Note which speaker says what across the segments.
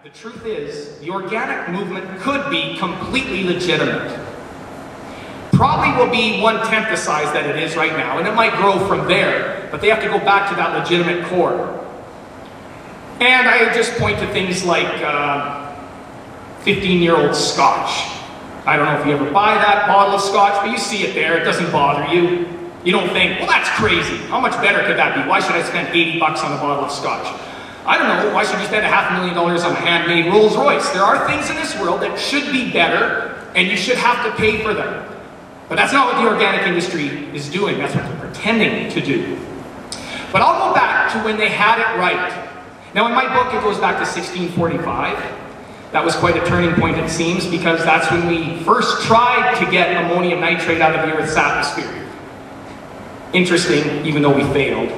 Speaker 1: the truth is, the organic movement could be completely legitimate. Probably will be 1/10 the size that it is right now, and it might grow from there, but they have to go back to that legitimate core. And I just point to things like 15-year-old scotch. I don't know if you ever buy that bottle of scotch, but you see it there, it doesn't bother you. You don't think, well, that's crazy. How much better could that be? Why should I spend 80 bucks on a bottle of scotch? I don't know, why should you spend $500,000 on a handmade Rolls Royce? There are things in this world that should be better, and you should have to pay for them. But that's not what the organic industry is doing. That's what they're pretending to do. But I'll go back to when they had it right. Now, in my book, it goes back to 1645. That was quite a turning point, it seems, because that's when we first tried to get ammonium nitrate out of the Earth's atmosphere. Interesting, even though we failed.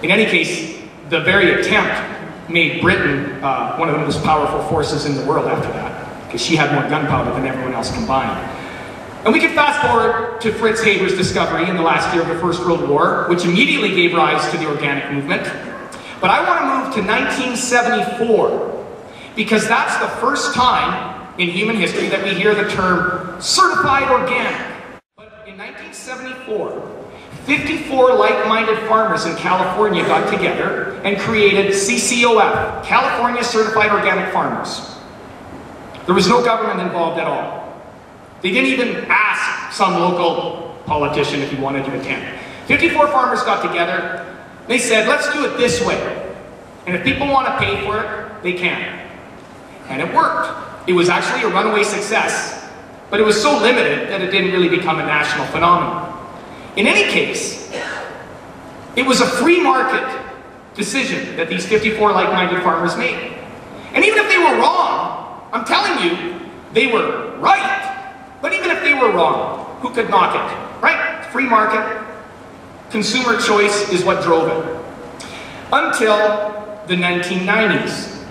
Speaker 1: In any case, the very attempt made Britain one of the most powerful forces in the world after that, because she had more gunpowder than everyone else combined. And we can fast forward to Fritz Haber's discovery in the last year of the First World War, which immediately gave rise to the organic movement. But I want to move to 1974, because that's the first time in human history that we hear the term certified organic. But in 1974, 54 like-minded farmers in California got together and created CCOF, California Certified Organic Farmers. There was no government involved at all. They didn't even ask some local politician if he wanted to attend. 54 farmers got together. They said, let's do it this way. And if people want to pay for it, they can. And it worked. It was actually a runaway success, but it was so limited that it didn't really become a national phenomenon. In any case, it was a free market decision that these 54 like-minded farmers made. And even if they were wrong, I'm telling you, they were right. But even if they were wrong, who could knock it? Right? Free market. Consumer choice is what drove it. Until the 1990s.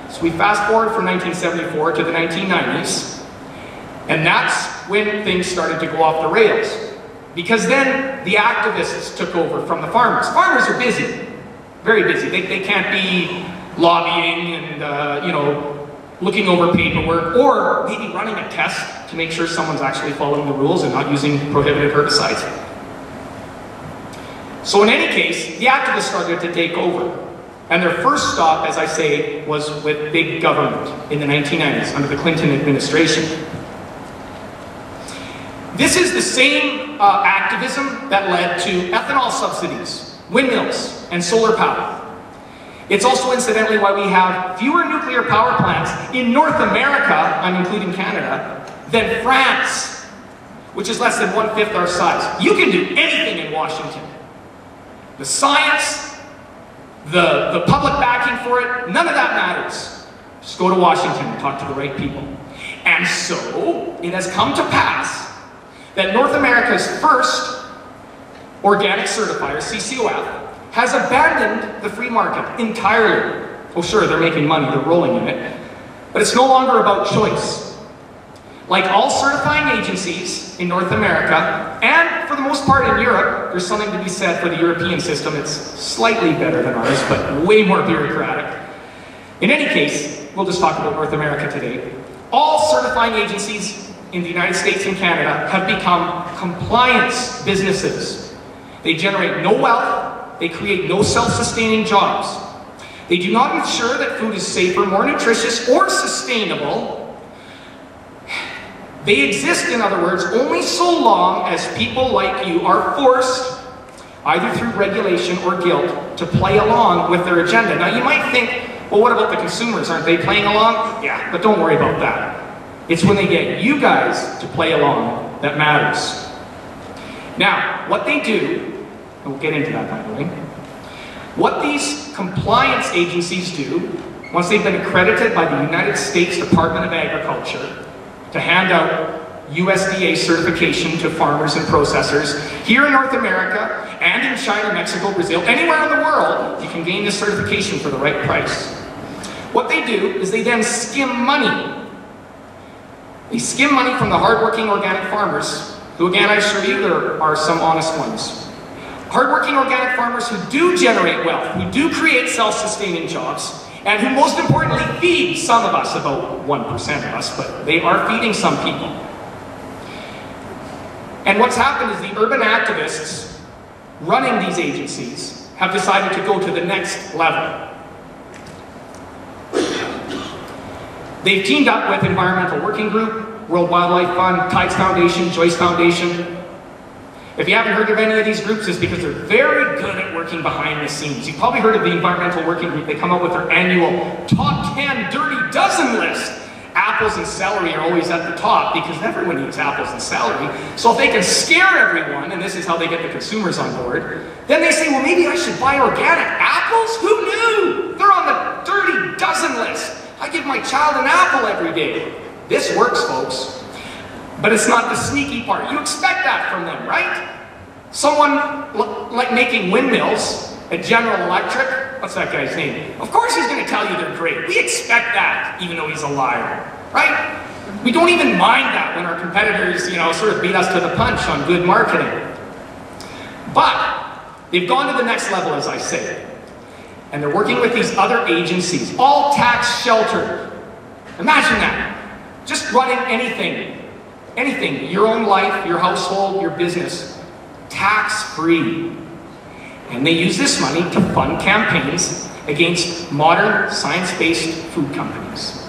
Speaker 1: So we fast forward from 1974 to the 1990s, and that's when things started to go off the rails. Because then the activists took over from the farmers. Farmers are busy, very busy. They can't be lobbying and, looking over paperwork, or maybe running a test to make sure someone's actually following the rules and not using prohibited herbicides. So in any case, the activists started to take over. And their first stop, as I say, was with big government in the 1990s under the Clinton administration. This is the same activism that led to ethanol subsidies, windmills, and solar power. It's also incidentally why we have fewer nuclear power plants in North America, I'm including Canada, than France, which is less than 1/5 our size. You can do anything in Washington. The science, the public backing for it, none of that matters. Just go to Washington and talk to the right people. And so, it has come to pass that North America's first organic certifier, CCOF, has abandoned the free market entirely. Oh sure, they're making money, they're rolling in it, but it's no longer about choice. Like all certifying agencies in North America, and for the most part in Europe, there's something to be said for the European system. It's slightly better than ours, but way more bureaucratic. In any case, we'll just talk about North America today. All certifying agencies in the United States and Canada have become compliance businesses. They generate no wealth, they create no self-sustaining jobs. They do not ensure that food is safer, more nutritious, or sustainable. They exist, in other words, only so long as people like you are forced, either through regulation or guilt, to play along with their agenda. Now you might think, well, what about the consumers? Aren't they playing along? Yeah, but don't worry about that. It's when they get you guys to play along that matters. Now, what they do, and we'll get into that by the way, what these compliance agencies do, once they've been accredited by the United States Department of Agriculture, to hand out USDA certification to farmers and processors here in North America and in China, Mexico, Brazil, anywhere in the world, you can gain this certification for the right price. What they do is they then skim money. They skim money from the hardworking organic farmers, who again, I assure you, there are some honest ones. Hardworking organic farmers who do generate wealth, who do create self-sustaining jobs, and who most importantly feed some of us, about 1% of us, but they are feeding some people. And what's happened is the urban activists running these agencies have decided to go to the next level. They've teamed up with Environmental Working Group, World Wildlife Fund, Tides Foundation, Joyce Foundation. If you haven't heard of any of these groups, it's because they're very good at working behind the scenes. You've probably heard of the Environmental Working Group. They come out with their annual top 10 dirty dozen list. Apples and celery are always at the top because everyone eats apples and celery. So if they can scare everyone, and this is how they get the consumers on board, then they say, well, maybe I should buy organic apples? Who knew? They're on the dirty dozen list. I give my child an apple every day. This works, folks. But it's not the sneaky part. You expect that from them, right? Someone like making windmills at General Electric, what's that guy's name? Of course he's going to tell you they're great. We expect that, even though he's a liar, right? We don't even mind that when our competitors, sort of beat us to the punch on good marketing. But they've gone to the next level, as I say. And they're working with these other agencies, all tax sheltered. Imagine that. Just running anything, your own life, your household, your business, tax-free. And they use this money to fund campaigns against modern, science-based food companies.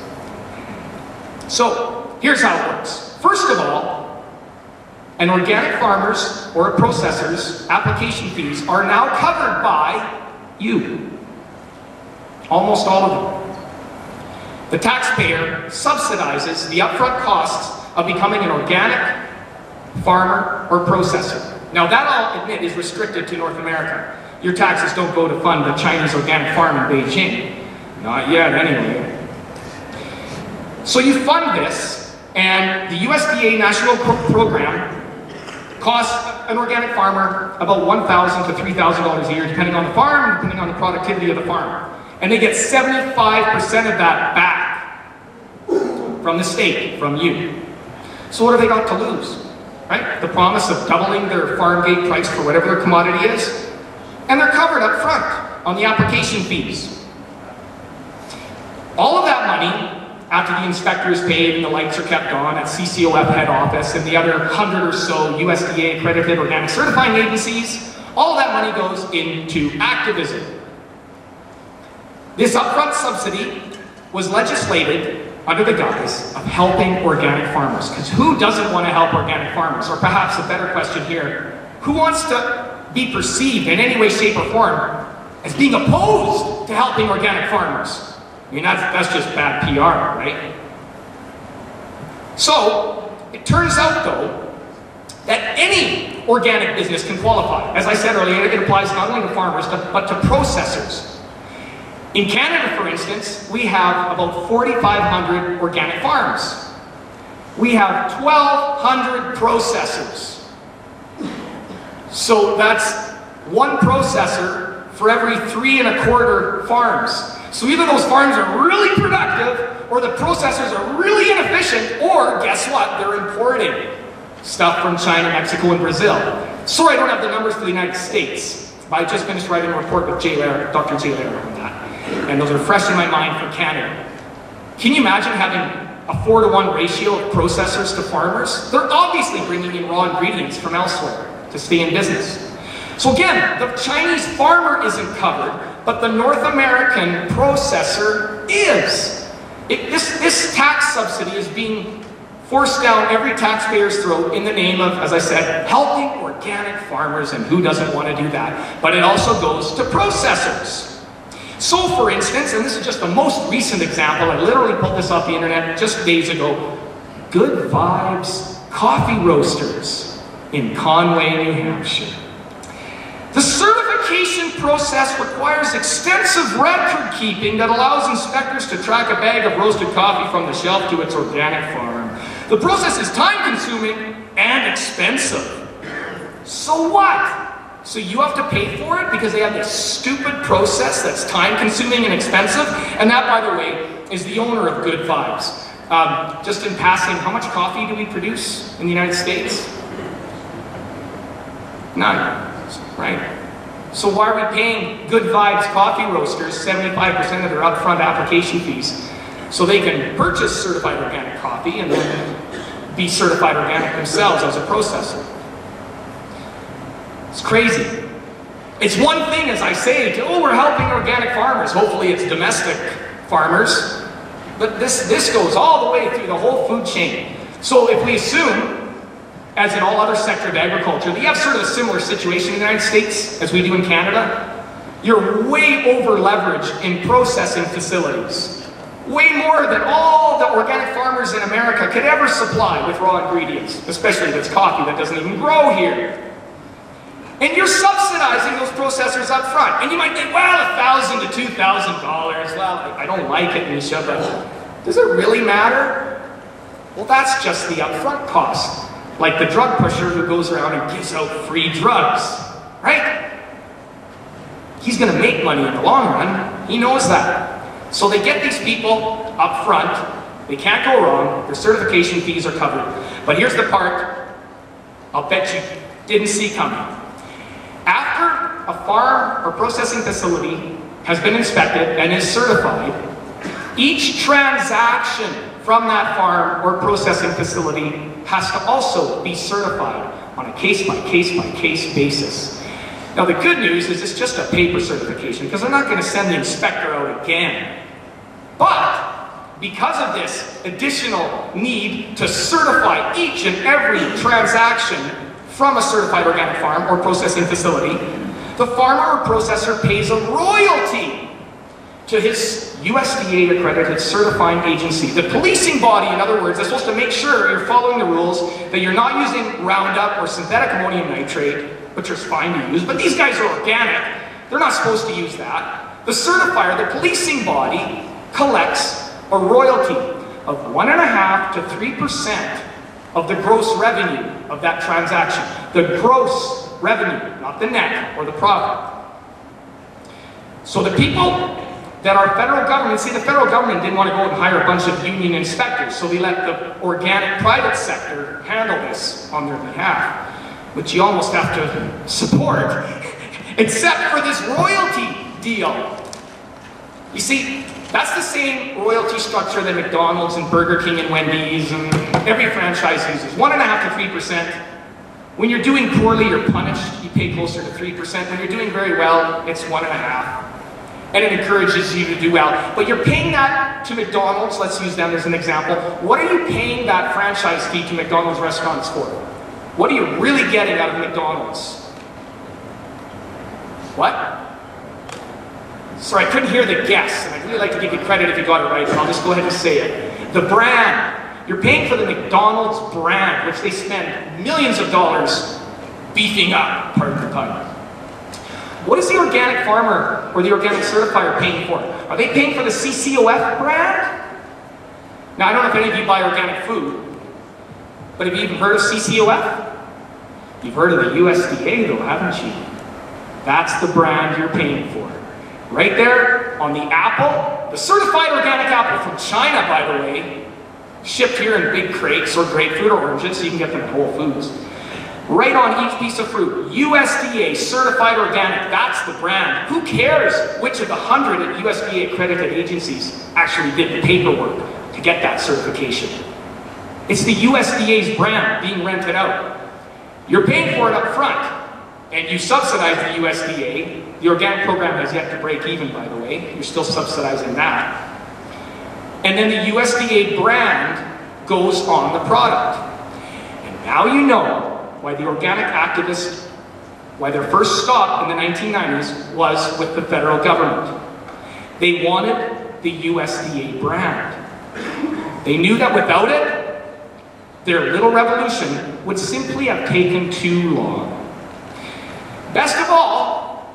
Speaker 1: So, here's how it works. First of all, an organic farmer's or a processor's application fees are now covered by you. Almost all of them. The taxpayer subsidizes the upfront costs of becoming an organic farmer or processor. Now that, I'll admit, is restricted to North America. Your taxes don't go to fund the Chinese organic farm in Beijing. Not yet, anyway. So you fund this, and the USDA national program costs an organic farmer about $1,000 to $3,000 a year, depending on the farm, depending on the productivity of the farm. And they get 75% of that back from the state, from you. So what have they got to lose? Right? The promise of doubling their farm gate price for whatever their commodity is, and they're covered up front on the application fees. All of that money, after the inspector is paid and the lights are kept on at CCOF head office and the other 100 or so USDA accredited organic certifying agencies, all of that money goes into activism. This upfront subsidy was legislated under the guise of helping organic farmers. Because who doesn't want to help organic farmers? Or perhaps a better question here, who wants to be perceived in any way, shape, or form as being opposed to helping organic farmers? I mean, that's just bad PR, right? So, it turns out, though, that any organic business can qualify. As I said earlier, it applies not only to farmers, but to processors. In Canada, for instance, we have about 4,500 organic farms. We have 1,200 processors. So that's one processor for every 3 1/4 farms. So either those farms are really productive, or the processors are really inefficient, or guess what? They're importing stuff from China, Mexico, and Brazil. Sorry, I don't have the numbers for the United States, but I just finished writing a report with Dr. Jay Lair on that. And those are fresh in my mind for Canada. Can you imagine having a 4-to-1 ratio of processors to farmers? They're obviously bringing in raw ingredients from elsewhere to stay in business. So again, the Chinese farmer isn't covered, but the North American processor is. This tax subsidy is being forced down every taxpayer's throat in the name of, as I said, helping organic farmers, and who doesn't want to do that? But it also goes to processors. So, for instance, and this is just the most recent example, I literally pulled this off the internet just days ago, Good Vibes Coffee Roasters in Conway, New Hampshire. The certification process requires extensive record keeping that allows inspectors to track a bag of roasted coffee from the shelf to its organic farm. The process is time-consuming and expensive. So what? So you have to pay for it because they have this stupid process that's time-consuming and expensive? And that, by the way, is the owner of Good Vibes. Just in passing, how much coffee do we produce in the United States? None, right? So why are we paying Good Vibes coffee roasters 75% of their upfront application fees so they can purchase certified organic coffee and then be certified organic themselves as a processor? It's crazy. It's one thing, as I say, to, oh, we're helping organic farmers. Hopefully it's domestic farmers. But this goes all the way through the whole food chain. So if we assume, as in all other sectors of agriculture, that you have sort of a similar situation in the United States as we do in Canada, you're way over leveraged in processing facilities. Way more than all the organic farmers in America could ever supply with raw ingredients, especially if it's coffee that doesn't even grow here. And you're subsidizing those processors up front. And you might think, well, $1,000 to $2,000. Well, I don't like it, Mischa, but does it really matter? Well, that's just the upfront cost. Like the drug pusher who goes around and gives out free drugs, right? He's going to make money in the long run. He knows that. So they get these people up front. They can't go wrong. Their certification fees are covered. But here's the part I'll bet you didn't see coming. After a farm or processing facility has been inspected and is certified, each transaction from that farm or processing facility has to also be certified on a case-by-case-by-case basis. Now the good news is it's just a paper certification because they're not going to send the inspector out again. But because of this additional need to certify each and every transaction from a certified organic farm or processing facility, the farmer or processor pays a royalty to his USDA accredited certifying agency. The policing body, in other words, is supposed to make sure you're following the rules, that you're not using Roundup or synthetic ammonium nitrate, which is fine to use, but these guys are organic. They're not supposed to use that. The certifier, the policing body, collects a royalty of 1.5% to 3% of the gross revenue of that transaction. The gross revenue, not the net or the profit. So the people that our federal government, see, the federal government didn't want to go and hire a bunch of union inspectors, so they let the organic private sector handle this on their behalf, which you almost have to support, except for this royalty deal. You see, that's the same royalty structure that McDonald's and Burger King and Wendy's and every franchise uses. 1.5% to 3%. When you're doing poorly, you're punished. You pay closer to 3%. When you're doing very well, it's 1.5%. And it encourages you to do well. But you're paying that to McDonald's, let's use them as an example. What are you paying that franchise fee to McDonald's restaurants for? What are you really getting out of McDonald's? What? Sorry, I couldn't hear the guess, and I'd really like to give you credit if you got it right, but I'll just go ahead and say it. The brand. You're paying for the McDonald's brand, which they spend millions of dollars beefing up, pardon the pun. What is the organic farmer or the organic certifier paying for? Are they paying for the CCOF brand? Now, I don't know if any of you buy organic food, but have you even heard of CCOF? You've heard of the USDA though, haven't you? That's the brand you're paying for. Right there on the apple, the certified organic apple from China, by the way, shipped here in big crates or grapefruit or oranges, so you can get them at Whole Foods. Right on each piece of fruit, USDA certified organic, that's the brand. Who cares which of the 100 USDA accredited agencies actually did the paperwork to get that certification? It's the USDA's brand being rented out. You're paying for it up front. And you subsidize the USDA. The organic program has yet to break even, by the way. You're still subsidizing that. And then the USDA brand goes on the product. And now you know why the organic activists, why their first stop in the 1990s was with the federal government. They wanted the USDA brand. They knew that without it, their little revolution would simply have taken too long. Best of all,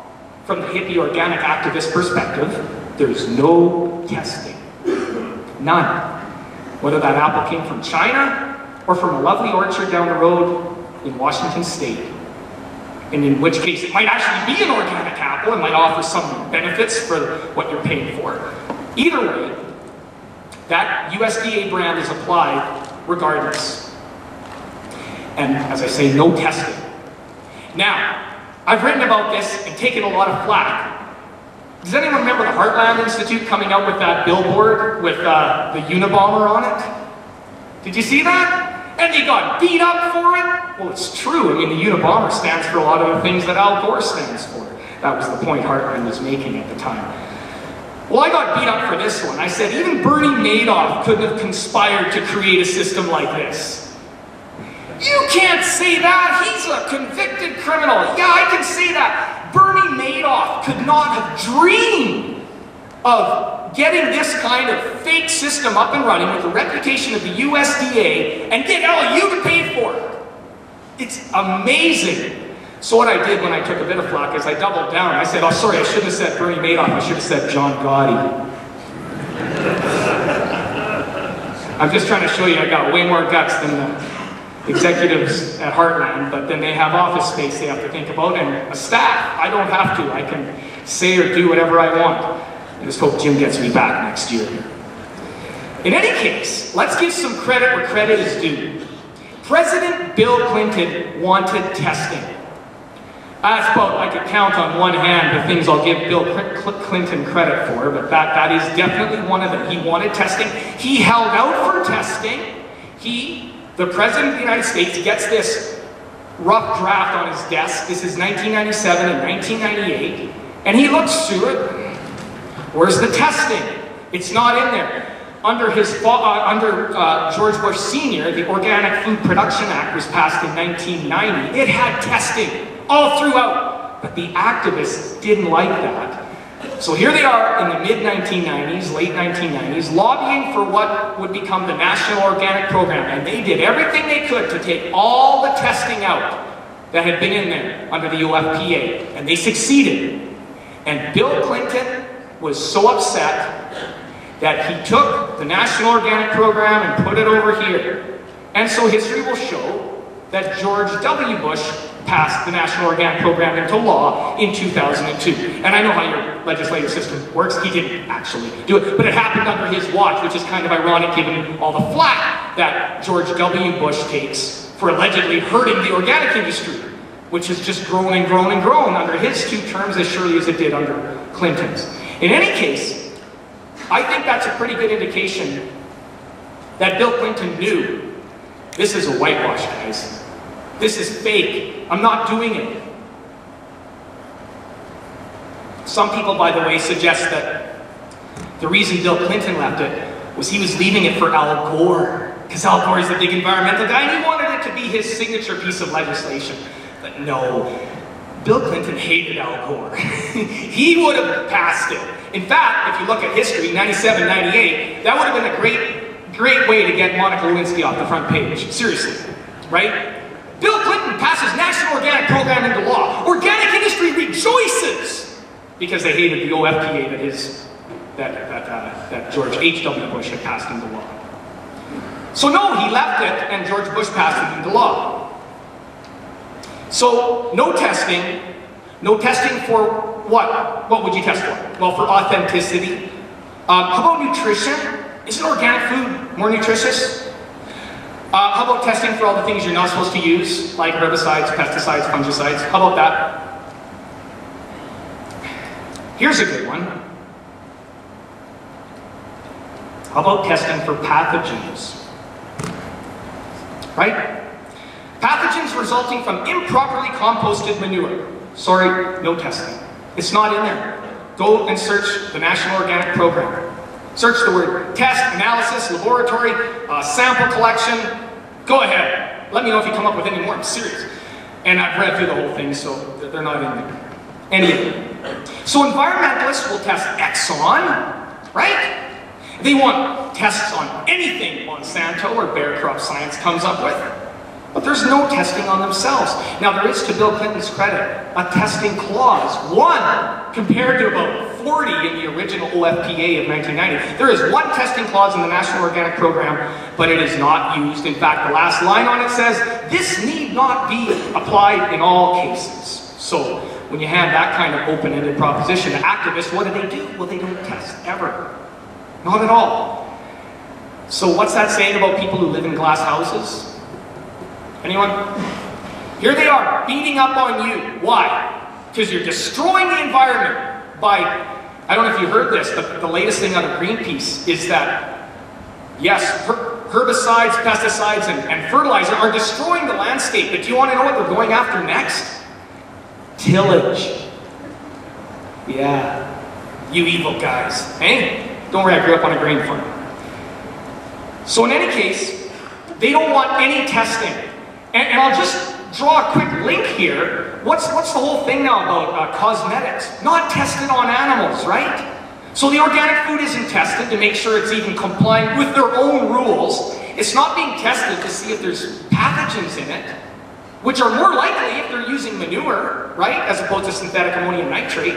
Speaker 1: from the hippie organic activist perspective, there's no testing. None. Whether that apple came from China or from a lovely orchard down the road in Washington State. And in which case it might actually be an organic apple and might offer some benefits for what you're paying for. Either way, that USDA brand is applied regardless. And as I say, no testing. Now, I've written about this and taken a lot of flack. Does anyone remember the Heartland Institute coming out with that billboard with the Unabomber on it? Did you see that? And they got beat up for it? Well, it's true. I mean, the Unabomber stands for a lot of the things that Al Gore stands for. That was the point Heartland was making at the time. Well, I got beat up for this one. I said, even Bernie Madoff couldn't have conspired to create a system like this. You can't say that. He's a convicted criminal. Yeah, I can say that. Bernie Madoff could not have dreamed of getting this kind of fake system up and running with the reputation of the USDA and get LU to pay for it. It's amazing. So what I did when I took a bit of flack is I doubled down. I said, oh, sorry, I shouldn't have said Bernie Madoff. I should have said John Gotti. I'm just trying to show you I got way more guts than the executives at Heartland, but then they have office space they have to think about and a staff. I don't have to. I can say or do whatever I want. I just hope Jim gets me back next year. In any case, let's give some credit where credit is due. President Bill Clinton wanted testing. That's about, I could count on one hand the things I'll give Bill Clinton credit for, but that is definitely one of them. He wanted testing. He held out for testing. The President of the United States, gets this rough draft on his desk. This is 1997 and 1998. And he looks through it. Where's the testing? It's not in there. Under George Bush Sr., the Organic Food Production Act was passed in 1990. It had testing all throughout. But the activists didn't like that. So here they are in the mid-1990s, late 1990s, lobbying for what would become the National Organic Program. And they did everything they could to take all the testing out that had been in there under the UFPA. And they succeeded. And Bill Clinton was so upset that he took the National Organic Program and put it over here. And so history will show that George W. Bush passed the National Organic Program into law in 2002. And I know how your legislative system works. He didn't actually do it, but it happened under his watch, which is kind of ironic given all the flack that George W. Bush takes for allegedly hurting the organic industry, which has just grown and grown and grown under his 2 terms as surely as it did under Clinton's. In any case, I think that's a pretty good indication that Bill Clinton knew this is a whitewash, guys. This is fake. I'm not doing it. Some people, by the way, suggest that the reason Bill Clinton left it was he was leaving it for Al Gore, because Al Gore is the big environmental guy and he wanted it to be his signature piece of legislation. But no, Bill Clinton hated Al Gore. He would have passed it. In fact, if you look at history, 97, 98, that would have been a great way to get Monica Lewinsky off the front page. Seriously, right? Bill Clinton passes National Organic Program into law. Organic industry rejoices because they hated the OFPA that George H.W. Bush had passed into law. So no, he left it and George Bush passed it into law. So no testing. No testing for what? What would you test for? Well, for authenticity. How about nutrition? Isn't organic food more nutritious? How about testing for all the things you're not supposed to use, like herbicides, pesticides, fungicides? How about that? Here's a good one. How about testing for pathogens? Right? Pathogens resulting from improperly composted manure. Sorry, no testing. It's not in there. Go and search the National Organic Program. Search the word test, analysis, laboratory, sample collection. Go ahead. Let me know if you come up with any more. I'm serious. And I've read through the whole thing, so they're not in there. Any of them. So environmentalists will test Exxon, right? They want tests on anything Monsanto or Bayer Crop Science comes up with. But there's no testing on themselves. Now there is, to Bill Clinton's credit, a testing clause. 1 compared to about 40 in the original OFPA of 1990. There is 1 testing clause in the National Organic Program, but it is not used. In fact, the last line on it says, this need not be applied in all cases. So when you have that kind of open-ended proposition to activists, what do? Well, they don't test ever. Not at all. So what's that saying about people who live in glass houses? Anyone? Here they are, beating up on you. Why? because you're destroying the environment by, I don't know if you heard this, but the latest thing out of Greenpeace is that, yes, herbicides, pesticides, and fertilizer are destroying the landscape, but do you want to know what they're going after next? Tillage. Yeah, you evil guys, eh? Don't worry, I grew up on a grain farm. So in any case, they don't want any testing. And I'll just draw a quick link here. What's the whole thing now about cosmetics? Not tested on animals, right? So the organic food isn't tested to make sure it's even complying with their own rules. It's not being tested to see if there's pathogens in it, which are more likely if they're using manure, right? As opposed to synthetic ammonium nitrate.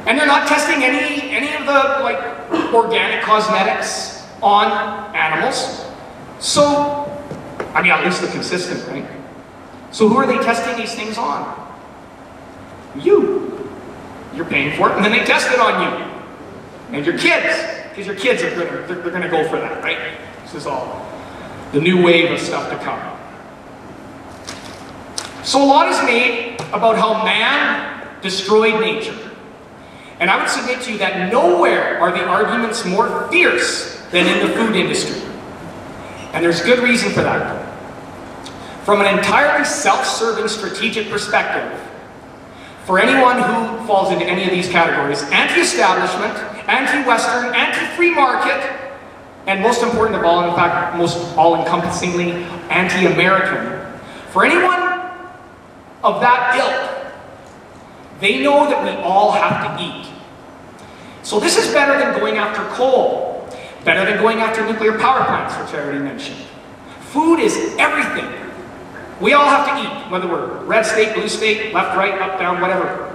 Speaker 1: And they're not testing any of the like organic cosmetics on animals. So, I mean, at least they're consistent, right? So who are they testing these things on? You. You're paying for it, and then they test it on you. And your kids, because your kids are they're gonna go for that, right? This is all the new wave of stuff to come. So a lot is made about how man destroyed nature. And I would submit to you that nowhere are the arguments more fierce than in the food industry. And there's good reason for that. From an entirely self-serving strategic perspective, for anyone who falls into any of these categories, anti-establishment, anti-Western, anti-free market, and most important of all, in fact, most all-encompassingly, anti-American, for anyone of that ilk, they know that we all have to eat. So this is better than going after coal, better than going after nuclear power plants, which I already mentioned. Food is everything. We all have to eat, whether we're red state, blue state, left, right, up, down, whatever.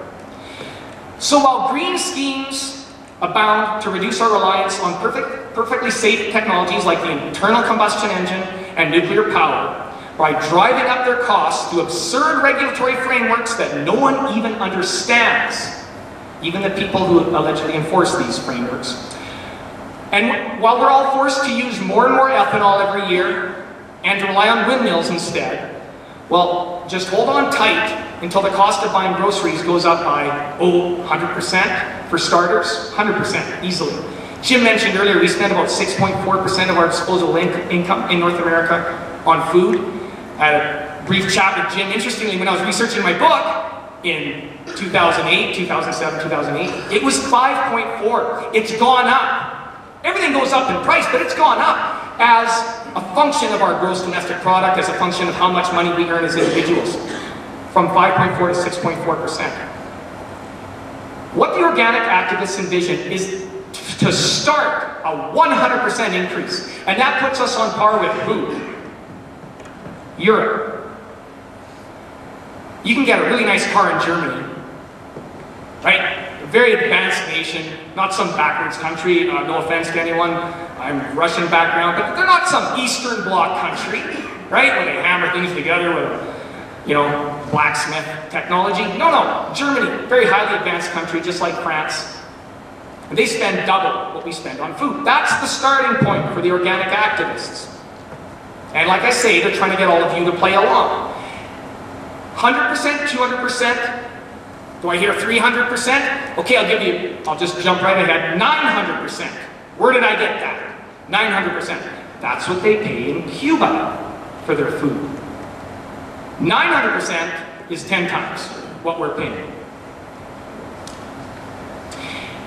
Speaker 1: So while green schemes abound to reduce our reliance on perfectly safe technologies like the internal combustion engine and nuclear power, by driving up their costs through absurd regulatory frameworks that no one even understands, even the people who allegedly enforce these frameworks. And while we're all forced to use more and more ethanol every year and to rely on windmills instead, well, just hold on tight until the cost of buying groceries goes up by, 100% for starters, 100% easily. Jim mentioned earlier we spend about 6.4% of our disposable income in North America on food. I had a brief chat with Jim. Interestingly, when I was researching my book in 2008, 2007, 2008, it was 5.4. It's gone up. Everything goes up in price, but it's gone up as a function of our gross domestic product, as a function of how much money we earn as individuals, from 5.4 to 6.4%. What the organic activists envision is to start a 100% increase, and that puts us on par with who? Europe. You can get a really nice car in Germany, right? A very advanced nation, not some backwards country. No offense to anyone, I'm Russian background, but they're not some Eastern Bloc country, right? Where they hammer things together with, you know, blacksmith technology. No, Germany, very highly advanced country, just like France. And they spend double what we spend on food. That's the starting point for the organic activists. And like I say, they're trying to get all of you to play along. 100%, 200%, do I hear 300%? Okay, I'll just jump right ahead. 900%. Where did I get that? 900%. That's what they pay in Cuba for their food. 900% is 10 times what we're paying.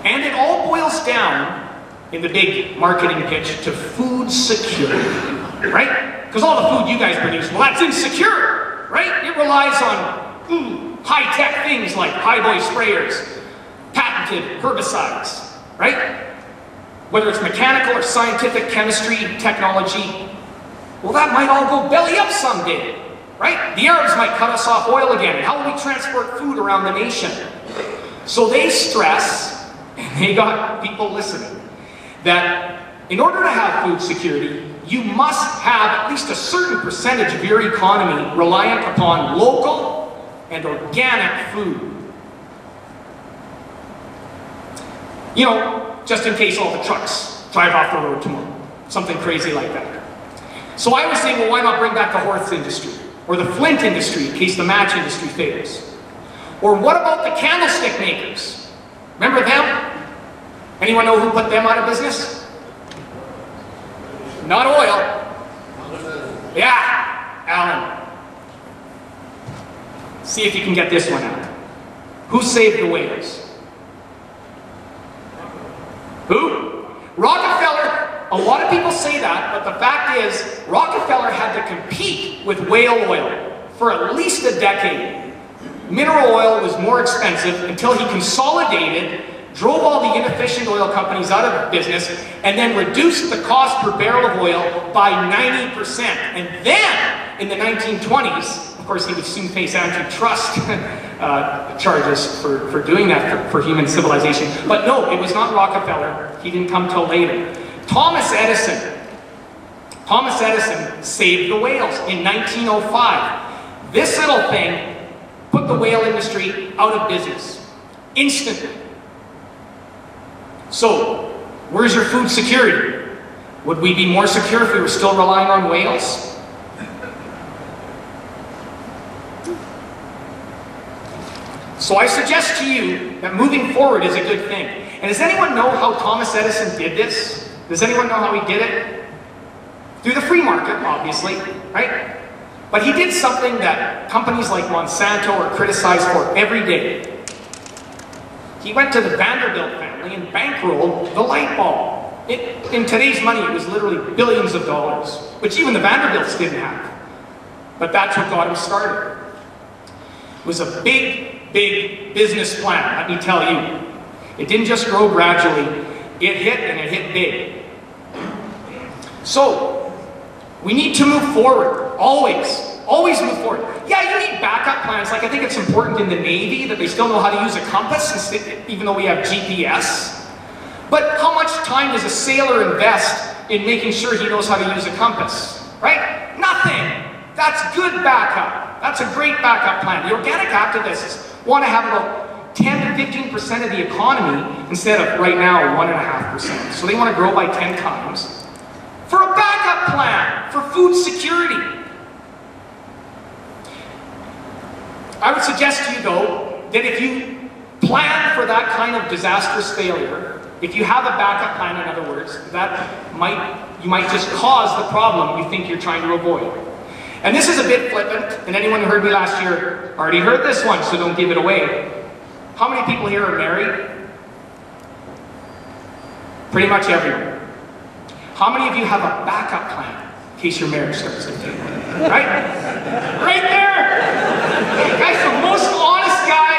Speaker 1: And it all boils down, in the big marketing pitch, to food security, right? Because all the food you guys produce, well, that's insecure, right? It relies on high-tech things like high-boy sprayers, patented herbicides, right? Whether it's mechanical or scientific chemistry, technology, well, that might all go belly up someday, right? The Arabs might cut us off oil again. How will we transport food around the nation? So they stress, and they got people listening, that in order to have food security, you must have at least a certain percentage of your economy reliant upon local and organic food. You know, just in case all the trucks drive off the road tomorrow. Something crazy like that. So I was saying, well, why not bring back the horse industry? Or the flint industry, in case the match industry fails? Or what about the candlestick makers? Remember them? Anyone know who put them out of business? Not oil. Yeah, Alan. See if you can get this one out. Who saved the whales? Who? Rockefeller. A lot of people say that, but the fact is, Rockefeller had to compete with whale oil for at least a decade. Mineral oil was more expensive until he consolidated, drove all the inefficient oil companies out of business, and then reduced the cost per barrel of oil by 90%. And then, in the 1920s, of course, he would soon face antitrust charges for doing that for human civilization. But no, it was not Rockefeller. He didn't come till later. Thomas Edison saved the whales in 1905. This little thing put the whale industry out of business instantly. So, where's your food security? Would we be more secure if we were still relying on whales? So I suggest to you that moving forward is a good thing. And does anyone know how Thomas Edison did this? Does anyone know how he did it? Through the free market, obviously, right? But he did something that companies like Monsanto are criticized for every day. He went to the Vanderbilt family and bankrolled the light bulb. In today's money, it was literally billions of dollars, which even the Vanderbilts didn't have. But that's what got him started. It was a big, big business plan, let me tell you. It didn't just grow gradually. It hit, and it hit big. So, we need to move forward, always. Always move forward. Yeah, you need backup plans. Like, I think it's important in the Navy that they still know how to use a compass, even though we have GPS. But how much time does a sailor invest in making sure he knows how to use a compass? Right? Nothing. That's good backup. That's a great backup plan. The organic activists want to have about 10 to 15% of the economy instead of right now 1.5%. So they want to grow by 10 times for a backup plan for food security. I would suggest to you though that if you plan for that kind of disastrous failure, if you have a backup plan, in other words, you might just cause the problem you think you're trying to avoid. And this is a bit flippant, and anyone who heard me last year already heard this one, so don't give it away. How many people here are married? Pretty much everyone. How many of you have a backup plan in case your marriage starts to fail? Right? Right there! The guy's the most honest guy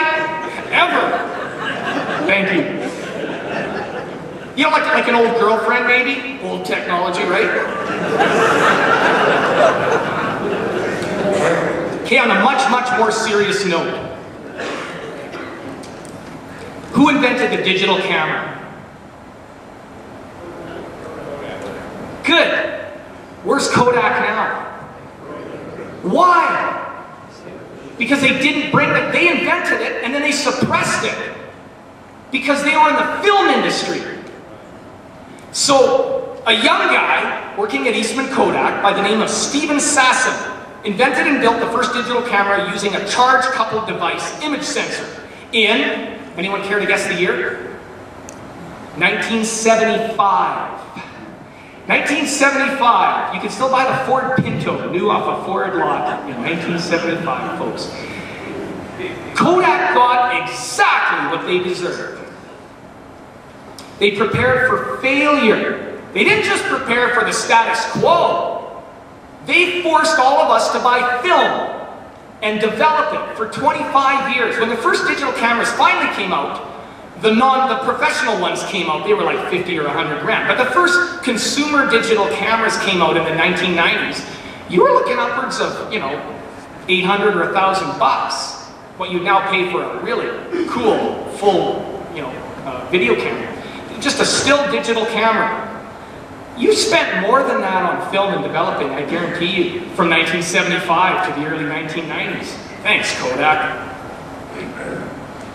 Speaker 1: ever. Thank you. You know, like an old girlfriend maybe? Old technology, right? Okay, on a much, much more serious note. Who invented the digital camera? Good. Where's Kodak now? Why? Because they didn't bring it, they invented it and then they suppressed it. Because they were in the film industry. So, a young guy working at Eastman Kodak by the name of Stephen Sasson invented and built the first digital camera using a charge-coupled device image sensor in, anyone care to guess the year? 1975. 1975. You can still buy the Ford Pinto, new off a Ford lot in 1975, folks. Kodak got exactly what they deserved. They prepared for failure. They didn't just prepare for the status quo. They forced all of us to buy film and develop it for 25 years. When the first digital cameras finally came out, the professional ones came out, they were like 50 or 100 grand. But the first consumer digital cameras came out in the 1990s. You were looking upwards of, you know, 800 or 1,000 bucks. What you now pay for a really cool, full, you know, video camera. Just a still digital camera. You spent more than that on film and developing, I guarantee you, from 1975 to the early 1990s. Thanks, Kodak.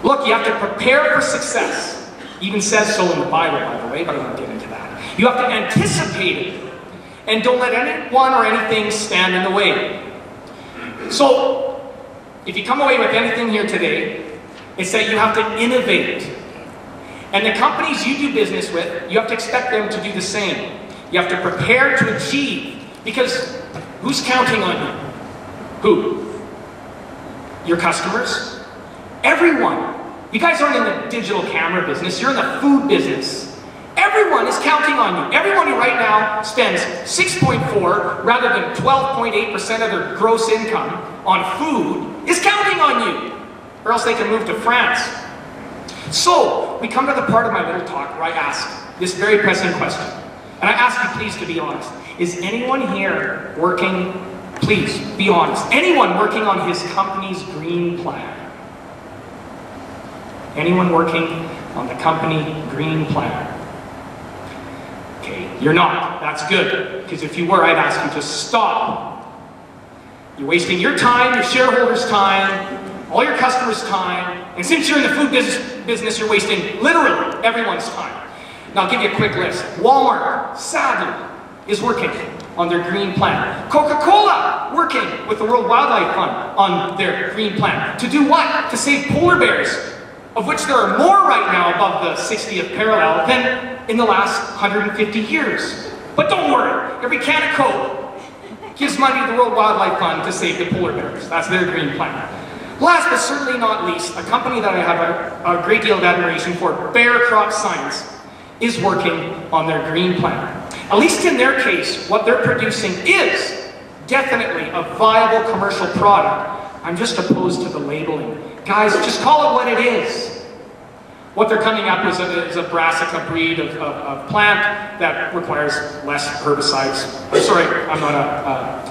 Speaker 1: Look, you have to prepare for success. Even says so in the Bible, by the way, but I won't get into that. You have to anticipate it. And don't let anyone or anything stand in the way. So, if you come away with anything here today, It's that you have to innovate. And the companies you do business with, you have to expect them to do the same. You have to prepare to achieve, because who's counting on you? Who? Your customers? Everyone. You guys aren't in the digital camera business, you're in the food business. Everyone is counting on you. Everyone who right now spends 6.4 rather than 12.8% of their gross income on food is counting on you, or else they can move to France. So, we come to the part of my little talk where I ask this very pressing question. And I ask you please to be honest. Is anyone here working, please be honest, anyone working on his company's green plan? Anyone working on the company green plan? Okay, you're not. That's good. Because if you were, I'd ask you to stop. You're wasting your time, your shareholders' time, all your customers' time, and since you're in the food business, you're wasting literally everyone's time. Now I'll give you a quick list. Walmart, sadly, is working on their green plan. Coca-Cola, working with the World Wildlife Fund on their green plan. To do what? To save polar bears, of which there are more right now above the 60th parallel than in the last 150 years. But don't worry, every can of Coke gives money to the World Wildlife Fund to save the polar bears. That's their green plan. Last but certainly not least, a company that I have a great deal of admiration for, Bear Crop Science, is working on their green plan. At least in their case, what they're producing is definitely a viable commercial product. I'm just opposed to the labeling. Guys, just call it what it is. What they're coming up with is a brassica breed of plant that requires less herbicides. Sorry, I'm not a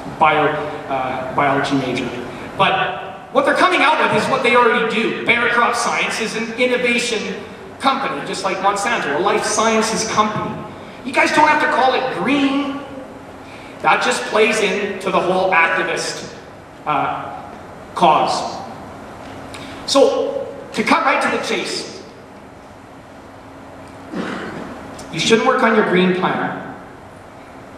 Speaker 1: biology major. But what they're coming out with is what they already do. Bear Crop Science is an innovation company, just like Monsanto, a life sciences company. You guys don't have to call it green. That just plays into the whole activist cause. So, to cut right to the chase, you shouldn't work on your green plan,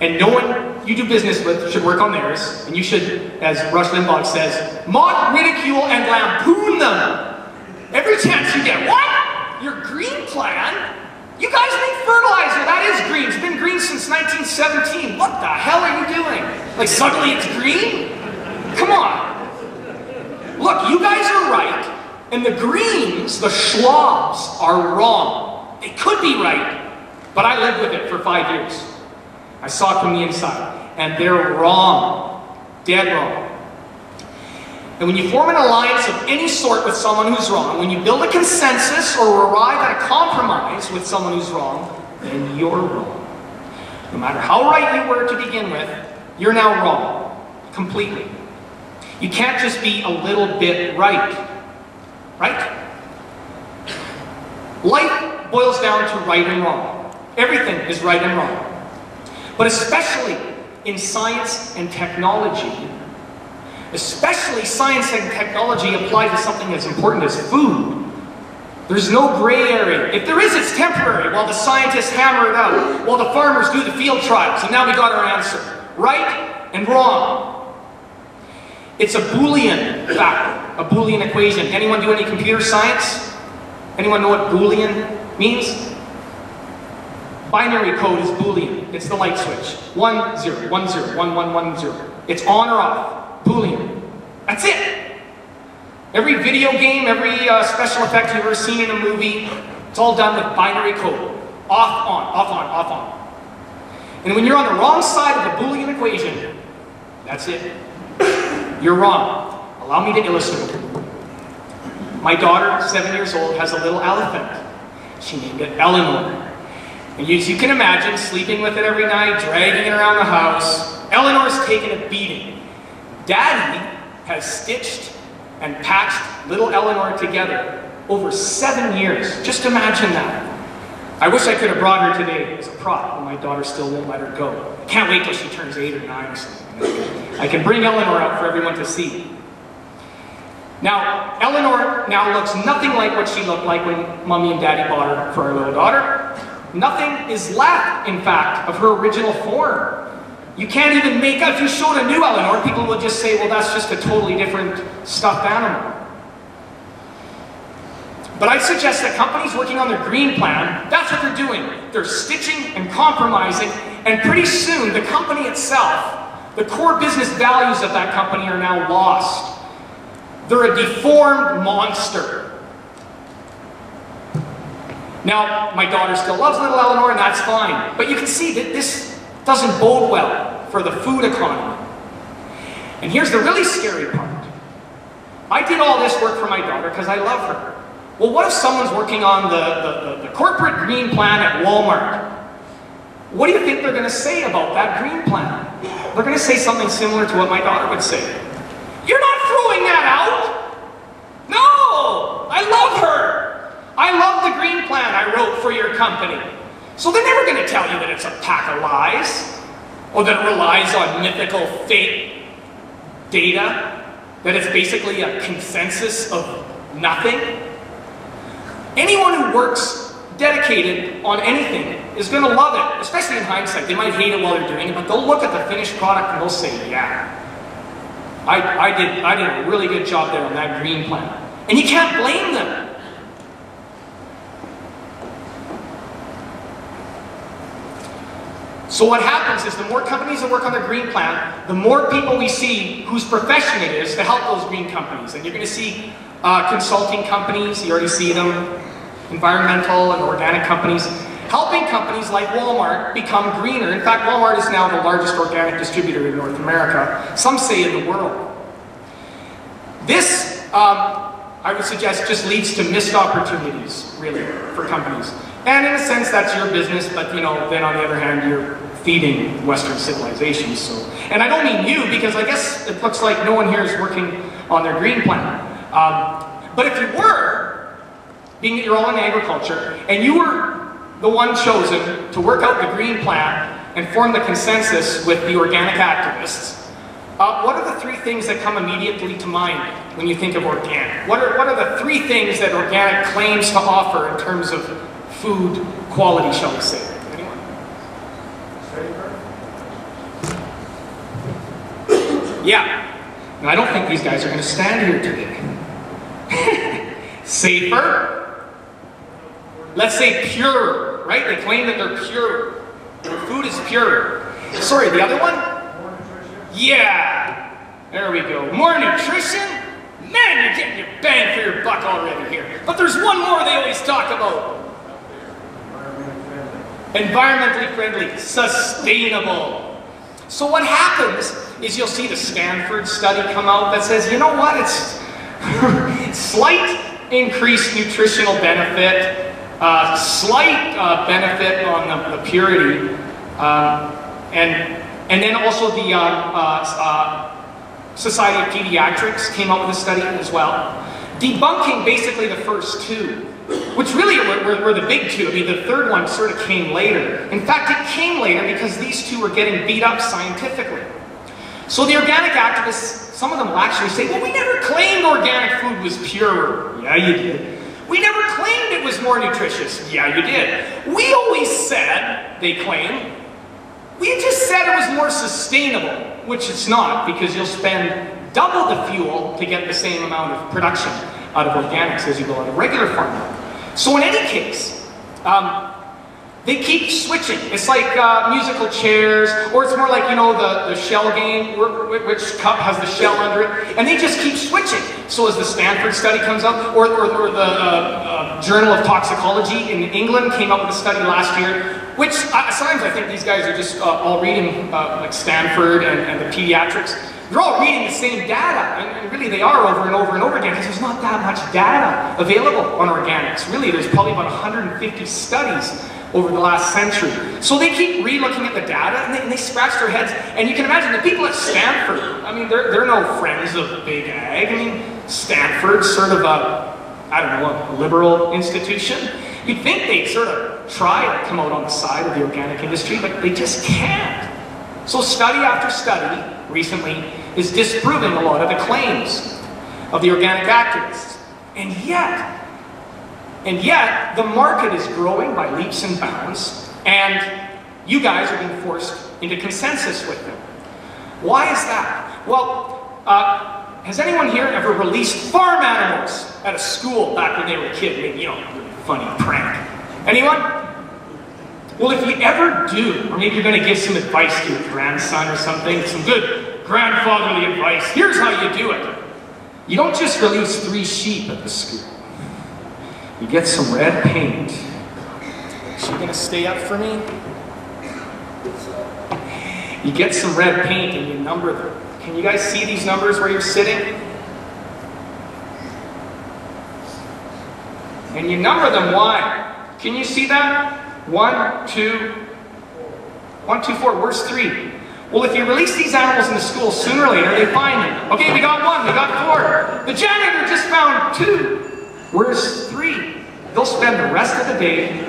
Speaker 1: and no one you do business with should work on theirs, and you should, as Rush Limbaugh says, mock, ridicule, and lampoon them every chance you get. What? Your green plan? You guys need fertilizer. That is green. It's been green since 1917. What the hell are you doing? Like suddenly it's green? Come on. Look, you guys are right, and the Greens, the schlubs, are wrong. They could be right, but I lived with it for 5 years. I saw it from the inside, and they're wrong. Dead wrong. And when you form an alliance of any sort with someone who's wrong, when you build a consensus or arrive at a compromise with someone who's wrong, then you're wrong. No matter how right you were to begin with, you're now wrong. Completely. You can't just be a little bit right. Right? Life boils down to right and wrong. Everything is right and wrong. But especially in science and technology, especially science and technology applied to something as important as food, there's no gray area. If there is, it's temporary while the scientists hammer it out, while the farmers do the field trials, and now we got our answer. Right and wrong. It's a Boolean factor, a Boolean equation. Anyone do any computer science? Anyone know what Boolean means? Binary code is Boolean. It's the light switch. 1, 0, 1, 0, 1, 1, 1, 0. It's on or off. Boolean. That's it. Every video game, every special effect you've ever seen in a movie, it's all done with binary code. Off, on, off, on, off, on. And when you're on the wrong side of the Boolean equation, that's it. You're wrong. Allow me to illustrate. My daughter, 7 years old, has a little elephant. She named it Eleanor. And as you can imagine, sleeping with it every night, dragging it around the house, Eleanor's taken a beating. Daddy has stitched and patched little Eleanor together over 7 years. Just imagine that. I wish I could have brought her today as a prop, but my daughter still won't let her go. Can't wait till she turns 8 or 9 or something. I can bring Eleanor out for everyone to see. Now, Eleanor now looks nothing like what she looked like when Mommy and Daddy bought her for our little daughter. Nothing is left, in fact, of her original form. You can't even make out, if you showed a new Eleanor, people would just say, well, that's just a totally different stuffed animal. But I suggest that companies working on their green plan, that's what they're doing. They're stitching and compromising, and pretty soon the company itself, the core business values of that company are now lost. They're a deformed monster. Now, my daughter still loves little Eleanor, and that's fine. But you can see that this doesn't bode well for the food economy. And here's the really scary part. I did all this work for my daughter because I love her. Well, what if someone's working on the corporate green plan at Walmart? What do you think they're going to say about that green plan? They're going to say something similar to what my daughter would say. You're not throwing that out! No! I love her! I love the green plan I wrote for your company. So they're never going to tell you that it's a pack of lies, or that it relies on mythical fake data, that it's basically a consensus of nothing. Anyone who works dedicated on anything is going to love it, especially in hindsight. They might hate it while they're doing it, but they'll look at the finished product and they'll say, yeah, I did a really good job there on that green plan. And you can't blame them. So what happens is the more companies that work on their green plan, the more people we see whose profession it is to help those green companies. And you're going to see consulting companies, you already see them, environmental and organic companies, helping companies like Walmart become greener. In fact, Walmart is now the largest organic distributor in North America, some say in the world. This, I would suggest, just leads to missed opportunities, really, for companies. And in a sense, that's your business, but then on the other hand, you're feeding Western civilization. So, and I don't mean you, because I guess it looks like no one here is working on their green plan. But if you were, being that you're all in agriculture, and you were the one chosen to work out the green plan and form the consensus with the organic activists, what are the three things that come immediately to mind when you think of organic? What are the three things that organic claims to offer in terms of food quality, shall we say? Anyone? Yeah. And I don't think these guys are going to stand here today. Safer. Let's say pure, right? They claim that they're pure. Their food is pure. Sorry, the other one? Yeah. There we go. More nutrition? Man, you're getting your bang for your buck already here. But there's one more they always talk about. Environmentally friendly, sustainable. So what happens is you'll see the Stanford study come out that says, you know what, it's slight increased nutritional benefit, slight benefit on the purity, and then also the Society of Pediatrics came out with a study as well, debunking basically the first two, which really were the big two. I mean, the third one sort of came later. In fact, it came later because these two were getting beat up scientifically. So the organic activists, some of them will actually say, well, we never claimed organic food was purer. Yeah, you did. We never claimed it was more nutritious. Yeah, you did. We always said, they claim, we just said it was more sustainable, which it's not, because you'll spend double the fuel to get the same amount of production out of organics as you go out of regular farming. So in any case, they keep switching. It's like musical chairs, or it's more like, the shell game, which cup has the shell under it, and they just keep switching. So as the Stanford study comes out, or the Journal of Toxicology in England came out with a study last year, which sometimes I think these guys are just all reading like Stanford and the pediatrics. They're all reading the same data, and really they are over and over and over again, because there's not that much data available on organics. Really, there's probably about 150 studies over the last century. So they keep re-looking at the data, and they scratch their heads. And you can imagine the people at Stanford, I mean, they're no friends of big ag. I mean, Stanford's sort of a liberal institution. You'd think they'd sort of try to come out on the side of the organic industry, but they just can't. So study after study recently is disproving a lot of the claims of the organic activists. And yet, the market is growing by leaps and bounds, and you guys are being forced into consensus with them. Why is that? Well, has anyone here ever released farm animals at a school back when they were a kid? Maybe, you know, really funny prank. Anyone? Well, if you ever do, or maybe you're going to give some advice to your grandson or something, some good grandfatherly advice, here's how you do it. You don't just release 3 sheep at the school. You get some red paint. Is she going to stay up for me? You get some red paint and you number them. Can you guys see these numbers where you're sitting? And you number them, why? Can you see that? 1, 2, 4, where's 3? Well, if you release these animals in the school, sooner or later they find them. Okay, we got 1, we got 4. The janitor just found 2. Where's 3? They'll spend the rest of the day.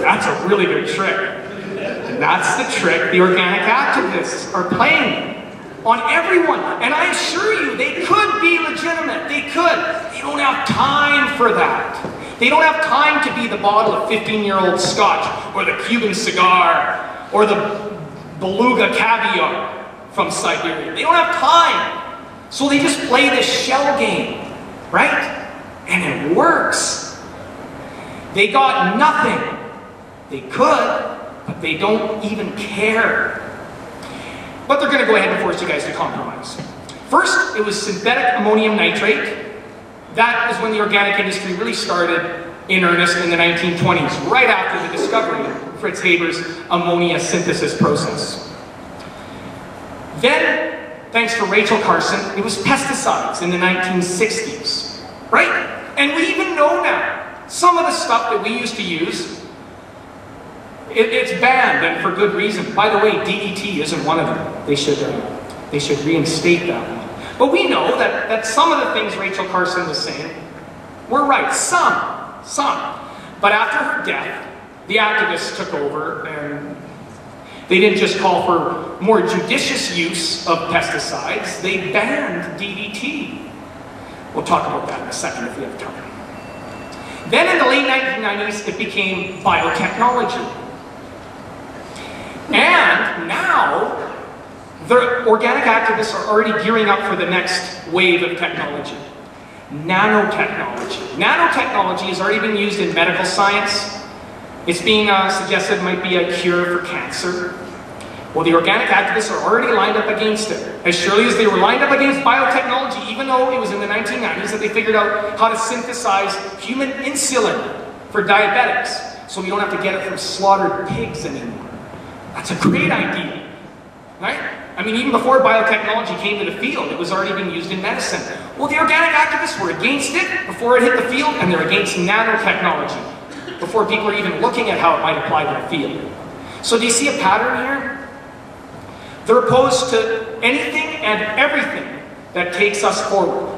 Speaker 1: That's a really good trick. And that's the trick the organic activists are playing on everyone. And I assure you, they could be legitimate. They could. They don't have time for that. They don't have time to be the bottle of 15-year-old scotch, or the Cuban cigar, or the beluga caviar from Siberia. They don't have time. So they just play this shell game, right? And it works. They got nothing. They could, but they don't even care. But they're going to go ahead and force you guys to compromise. First, it was synthetic ammonium nitrate. That was when the organic industry really started in earnest in the 1920s, right after the discovery of Fritz Haber's ammonia synthesis process. Then, thanks to Rachel Carson, it was pesticides in the 1960s, right? And we even know now, some of the stuff that we used to use, it's banned, and for good reason. By the way, DDT isn't one of them. They should reinstate that one. But we know that some of the things Rachel Carson was saying were right. Some. But after her death, the activists took over, and they didn't just call for more judicious use of pesticides, they banned DDT. We'll talk about that in a second if we have time. Then in the late 1990s, it became biotechnology. And now, the organic activists are already gearing up for the next wave of technology. Nanotechnology. Nanotechnology has already been used in medical science. It's being suggested might be a cure for cancer. Well, the organic activists are already lined up against it. As surely as they were lined up against biotechnology, even though it was in the 1990s that they figured out how to synthesize human insulin for diabetics, so we don't have to get it from slaughtered pigs anymore. That's a great idea, right? I mean, even before biotechnology came to the field, it was already being used in medicine. Well, the organic activists were against it before it hit the field, and they're against nanotechnology before people are even looking at how it might apply to the field. So do you see a pattern here? They're opposed to anything and everything that takes us forward.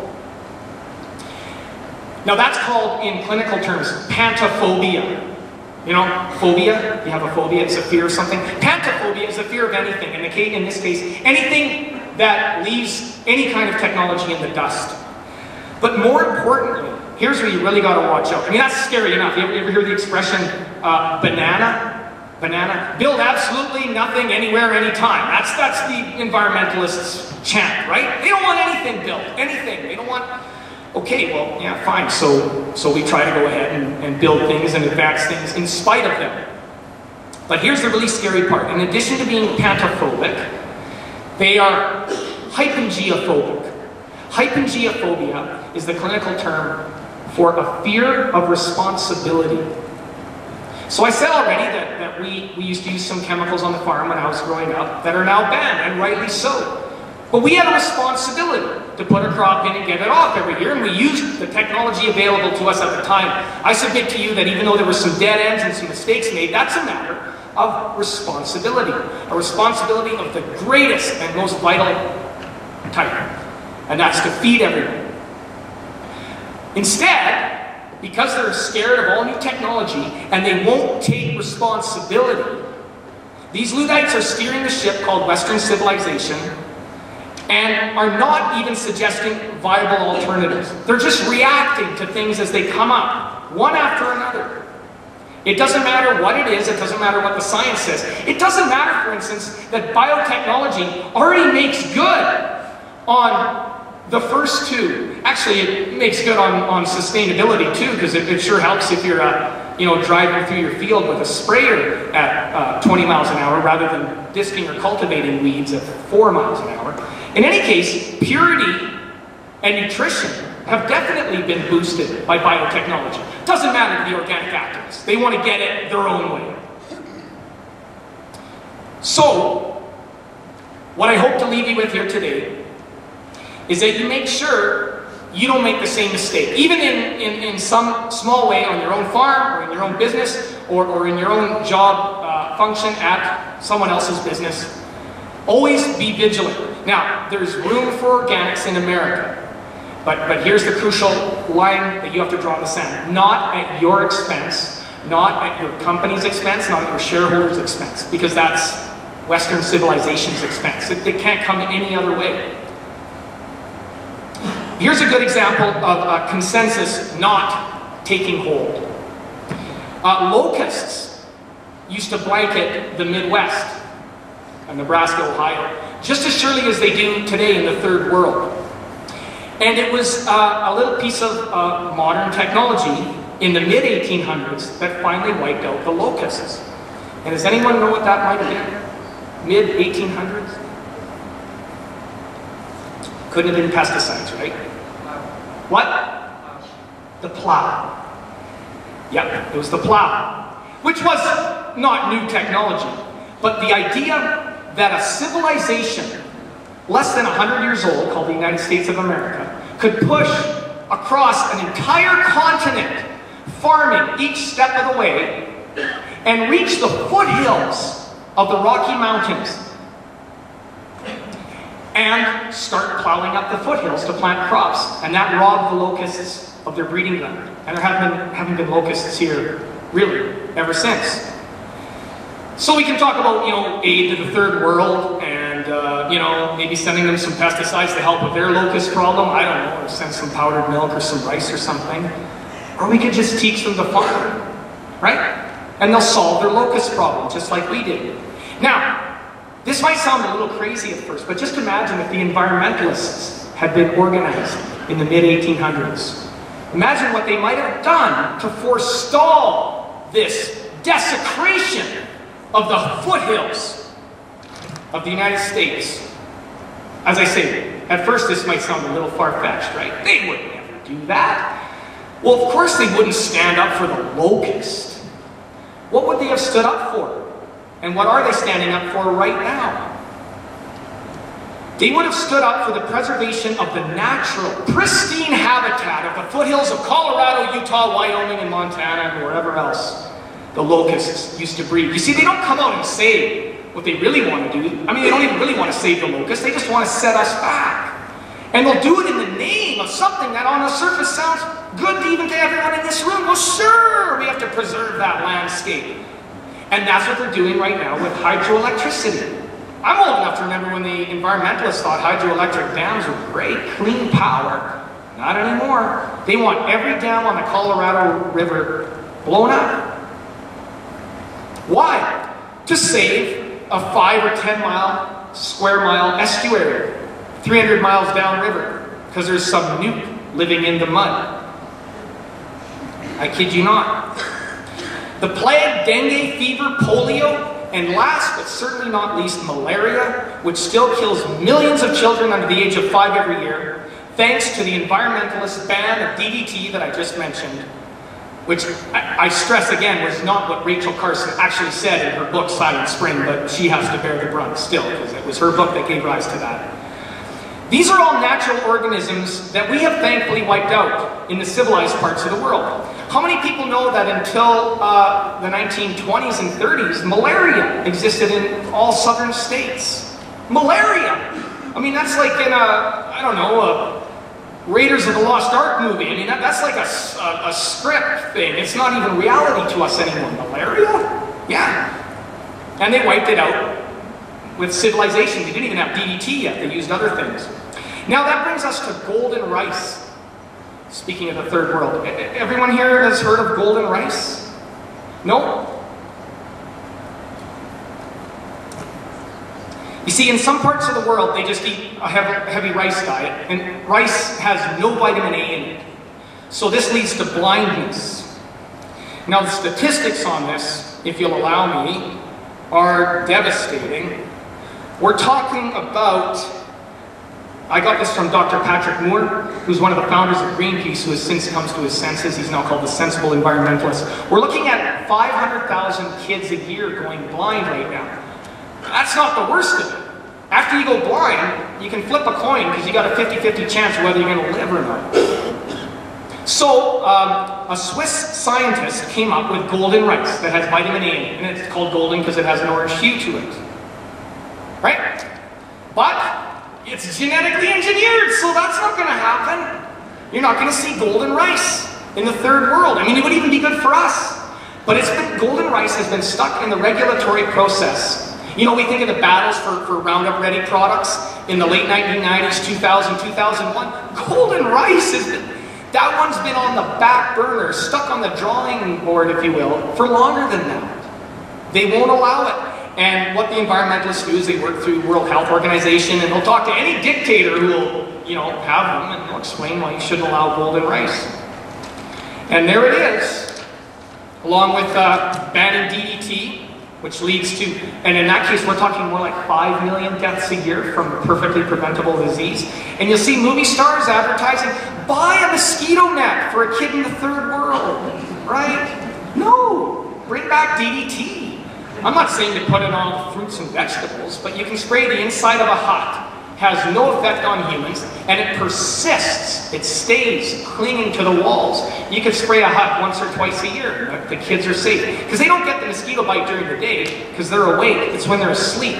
Speaker 1: Now that's called, in clinical terms, pantophobia. You know, phobia, you have a phobia, it's a fear of something. Pantophobia is a fear of anything, in this case, anything that leaves any kind of technology in the dust. But more importantly, here's where you really got to watch out. I mean, that's scary enough. You ever hear the expression, banana? Banana? Build absolutely nothing, anywhere, anytime. That's the environmentalists' chant, right? They don't want anything built, anything. They don't want... Okay, well, yeah, fine. So we try to go ahead and build things and advance things in spite of them. But here's the really scary part. In addition to being pantophobic, they are hypengeiophobic. Hypengeiaphobia is the clinical term for a fear of responsibility. So I said already that we used to use some chemicals on the farm when I was growing up that are now banned, and rightly so. But we had a responsibility to put a crop in and get it off every year, and we used the technology available to us at the time. I submit to you that even though there were some dead ends and some mistakes made, that's a matter of responsibility. A responsibility of the greatest and most vital type, and that's to feed everyone. Instead, because they're scared of all new technology and they won't take responsibility, these Luddites are steering the ship called Western civilization and are not even suggesting viable alternatives. They're just reacting to things as they come up, one after another. It doesn't matter what it is, it doesn't matter what the science says. It doesn't matter, for instance, that biotechnology already makes good on the first two. Actually, it makes good on sustainability too, because it sure helps if you're driving through your field with a sprayer at 20 miles an hour rather than disking or cultivating weeds at 4 miles an hour. In any case, purity and nutrition have definitely been boosted by biotechnology. Doesn't matter to the organic activists. They want to get it their own way. So, what I hope to leave you with here today is that you make sure you don't make the same mistake. Even in some small way on your own farm, or in your own business, or in your own job function at someone else's business. Always be vigilant. Now, there's room for organics in America. But here's the crucial line that you have to draw in the sand. Not at your expense, not at your company's expense, not at your shareholders' expense, because that's Western civilization's expense. It can't come any other way. Here's a good example of a consensus not taking hold. Locusts used to blanket the Midwest, Nebraska, Ohio, just as surely as they do today in the third world. And it was a little piece of modern technology in the mid-1800s that finally wiped out the locusts. And does anyone know what that might have been? Mid-1800s? Couldn't have been pesticides, right? What? The plow. Yep, it was the plow. Which was not new technology, but the idea that a civilization less than 100 years old, called the United States of America, could push across an entire continent, farming each step of the way, and reach the foothills of the Rocky Mountains, and start plowing up the foothills to plant crops. And that robbed the locusts of their breeding ground. And there haven't been locusts here, really, ever since. So we can talk about, aid to the third world, and maybe sending them some pesticides to help with their locust problem. I don't know, or send some powdered milk or some rice or something. Or we could just teach them to farm, right? And they'll solve their locust problem, just like we did. Now, this might sound a little crazy at first, but just imagine if the environmentalists had been organized in the mid-1800s. Imagine what they might have done to forestall this desecration of the foothills of the United States. As I say, at first this might sound a little far-fetched, right? They would never do that. Well, of course they wouldn't stand up for the locust. What would they have stood up for? And what are they standing up for right now? They would have stood up for the preservation of the natural, pristine habitat of the foothills of Colorado, Utah, Wyoming, and Montana, and wherever else the locusts used to breed. You see, they don't come out and say what they really want to do. I mean, they don't even really want to save the locusts. They just want to set us back. And they'll do it in the name of something that on the surface sounds good even to everyone in this room. Well, sure, we have to preserve that landscape. And that's what they're doing right now with hydroelectricity. I'm old enough to remember when the environmentalists thought hydroelectric dams were great, clean power. Not anymore. They want every dam on the Colorado River blown up. Why? To save a 5 or 10 square mile estuary, 300 miles downriver, because there's some nuke living in the mud. I kid you not. The plague, dengue, fever, polio, and last but certainly not least, malaria, which still kills millions of children under the age of 5 every year, thanks to the environmentalist ban of DDT that I just mentioned, which I stress again was not what Rachel Carson actually said in her book Silent Spring, but she has to bear the brunt still, because it was her book that gave rise to that. These are all natural organisms that we have thankfully wiped out in the civilized parts of the world. How many people know that until the 1920s and 30s, malaria existed in all southern states? Malaria! I mean, that's like in a Raiders of the Lost Ark movie. I mean, that's like a script thing. It's not even reality to us anymore. Malaria? Yeah. And they wiped it out with civilization. They didn't even have DDT yet. They used other things. Now that brings us to golden rice. Speaking of the third world, everyone here has heard of golden rice? No? You see, in some parts of the world, they just eat a heavy rice diet, and rice has no vitamin A in it. So this leads to blindness. Now, the statistics on this, if you'll allow me, are devastating. We're talking about, I got this from Dr. Patrick Moore, who's one of the founders of Greenpeace, who has since come to his senses. He's now called the sensible environmentalist. We're looking at 500,000 kids a year going blind right now. That's not the worst of it. After you go blind, you can flip a coin because you got a 50-50 chance of whether you're going to live or not. So, a Swiss scientist came up with golden rice that has vitamin A in it, and it's called golden because it has an orange hue to it. Right? But it's genetically engineered, so that's not going to happen. You're not going to see golden rice in the third world. I mean, it would even be good for us. But golden rice has been stuck in the regulatory process. You know, we think of the battles for Roundup Ready products in the late 1990s, 2000, 2001. Golden rice that one's been on the back burner, stuck on the drawing board, if you will, for longer than that. They won't allow it. And what the environmentalists do is they work through World Health Organization, and they'll talk to any dictator who will, you know, have them, and they'll explain why you shouldn't allow golden rice. And there it is, along with banning DDT, which leads to, and in that case, we're talking more like 5 million deaths a year from perfectly preventable disease. And you'll see movie stars advertising, buy a mosquito net for a kid in the third world, right? No, bring back DDT. I'm not saying to put it on fruits and vegetables, but you can spray the inside of a hut. Has no effect on humans, and it persists. It stays clinging to the walls. You can spray a hut once or twice a year. The kids are safe. Because they don't get the mosquito bite during the day, because they're awake. It's when they're asleep.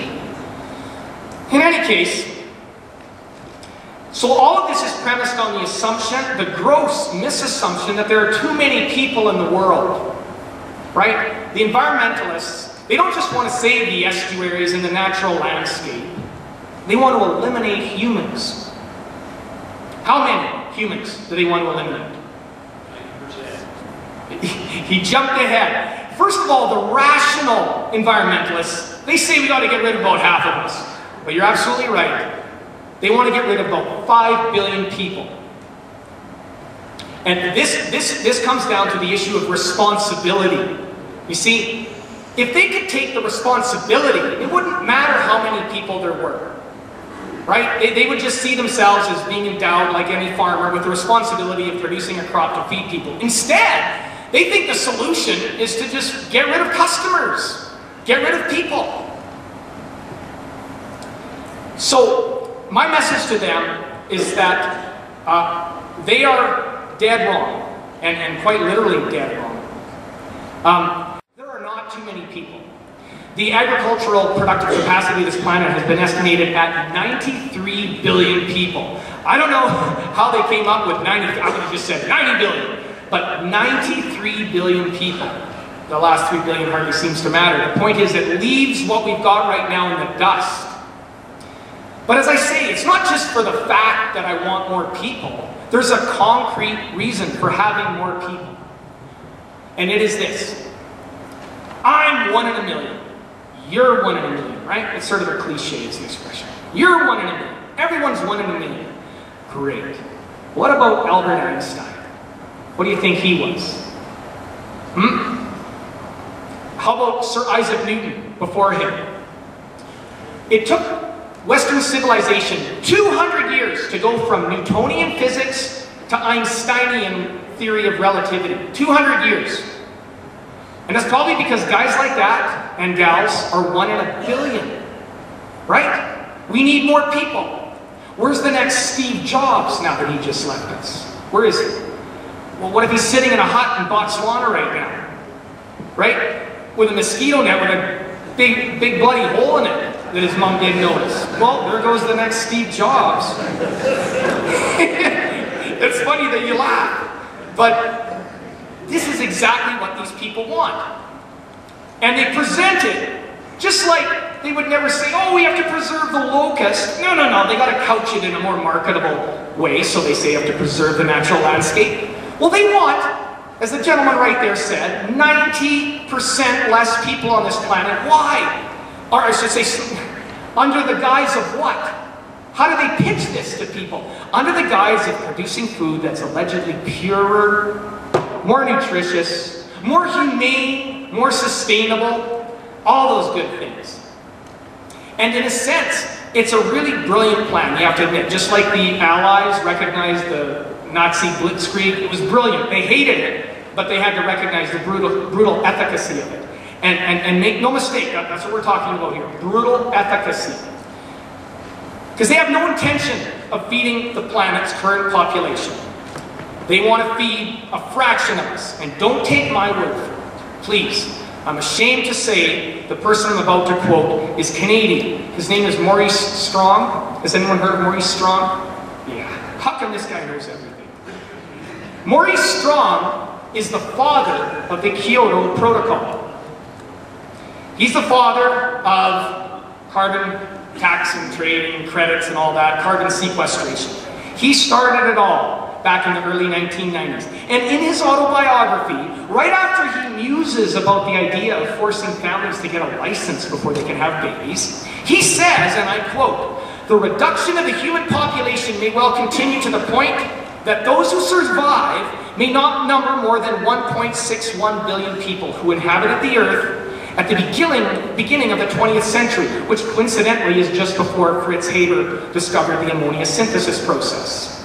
Speaker 1: In any case, so all of this is premised on the assumption, the gross misassumption, that there are too many people in the world. Right? The environmentalists, they don't just want to save the estuaries and the natural landscape. They want to eliminate humans. How many humans do they want to eliminate? 90%. He jumped ahead. First of all, the rational environmentalists, they say we got to get rid of about half of us. But you're absolutely right. They want to get rid of about 5 billion people. And this comes down to the issue of responsibility. You see, if they could take the responsibility, it wouldn't matter how many people there were. Right? They would just see themselves as being endowed, like any farmer, with the responsibility of producing a crop to feed people. Instead, they think the solution is to just get rid of customers, get rid of people. So, my message to them is that they are dead wrong, and quite literally dead wrong. There are not too many people. The agricultural productive capacity of this planet has been estimated at 93 billion people. I don't know how they came up with 90, I would have just said 90 billion, but 93 billion people. The last 3 billion hardly seems to matter. The point is, it leaves what we've got right now in the dust. But as I say, it's not just for the fact that I want more people. There's a concrete reason for having more people. And it is this. I'm 1 in a million. You're 1 in a million, right? It's sort of a cliche, it's an expression. You're 1 in a million. Everyone's 1 in a million. Great. What about Albert Einstein? What do you think he was? How about Sir Isaac Newton before him? It took Western civilization 200 years to go from Newtonian physics to Einsteinian theory of relativity. 200 years. And that's probably because guys like that, and gals, are 1 in a billion. Right? We need more people. Where's the next Steve Jobs now that he just left us? Where is he? Well, what if he's sitting in a hut in Botswana right now? Right? With a mosquito net with a big bloody hole in it that his mom didn't notice. Well, there goes the next Steve Jobs. It's funny that you laugh. But this is exactly what these people want. And they present it just like they would never say, oh, we have to preserve the locust. No, no, no. They got to couch it in a more marketable way. So they say you have to preserve the natural landscape. Well, they want as the gentleman right there said, 90% less people on this planet. Why? Or I should say, under the guise of what? How do they pitch this to people? Under the guise of producing food that's allegedly purer, more nutritious, more humane, more sustainable, all those good things. And in a sense, it's a really brilliant plan, you have to admit. Just like the Allies recognized the Nazi blitzkrieg, it was brilliant. They hated it, but they had to recognize the brutal efficacy of it. And make no mistake, that's what we're talking about here, brutal efficacy. Because they have no intention of feeding the planet's current population. They want to feed a fraction of us. And don't take my word for it, please. I'm ashamed to say the person I'm about to quote is Canadian. His name is Maurice Strong. Has anyone heard of Maurice Strong? Yeah. How come this guy knows everything? Maurice Strong is the father of the Kyoto Protocol. He's the father of carbon tax and trading, credits and all that, carbon sequestration. He started it all back in the early 1990s. And in his autobiography, right after he muses about the idea of forcing families to get a license before they can have babies, he says, and I quote, "The reduction of the human population may well continue to the point that those who survive may not number more than 1.61 billion people who inhabited the earth at the beginning of the 20th century, which coincidentally is just before Fritz Haber discovered the ammonia synthesis process."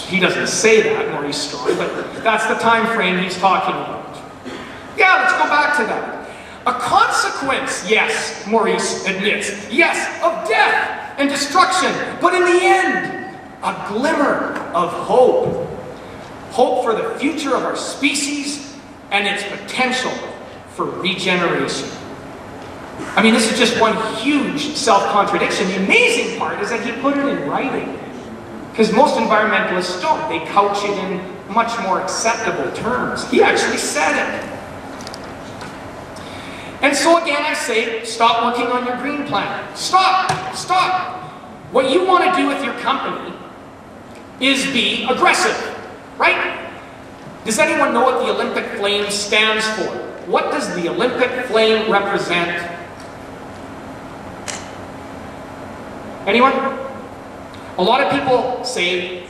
Speaker 1: He doesn't say that, Maurice Strong, but that's the time frame he's talking about. Yeah, let's go back to that. A consequence, yes, Maurice admits, yes, of death and destruction, but in the end, a glimmer of hope. Hope for the future of our species and its potential for regeneration. I mean, this is just one huge self-contradiction. The amazing part is that he put it in writing. Because most environmentalists don't. They couch it in much more acceptable terms. He actually said it. And so again, I say, stop working on your green plan. Stop! Stop! What you want to do with your company is be aggressive, right? Does anyone know what the Olympic flame stands for? What does the Olympic flame represent? Anyone? A lot of people say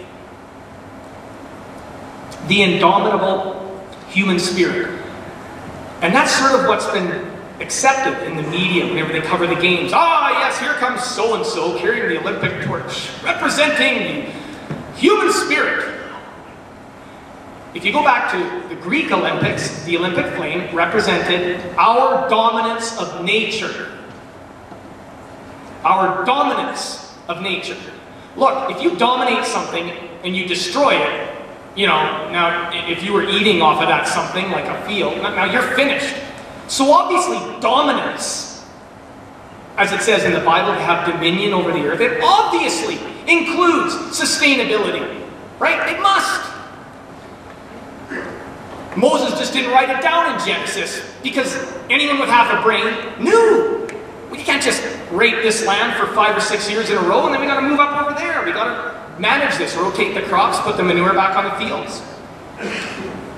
Speaker 1: the indomitable human spirit. And that's sort of what's been accepted in the media whenever they cover the games. Ah, yes, here comes so-and-so carrying the Olympic torch, representing the human spirit. If you go back to the Greek Olympics, the Olympic flame represented our dominance of nature. Our dominance of nature. Look, if you dominate something and you destroy it, you know, now if you were eating off of that something, like a field, now you're finished. So obviously dominance, as it says in the Bible, to have dominion over the earth, it obviously includes sustainability, right? It must. Moses just didn't write it down in Genesis because anyone with half a brain knew. We can't just rape this land for 5 or 6 years in a row and then we got to move up over there. We got to manage this, rotate the crops, put the manure back on the fields.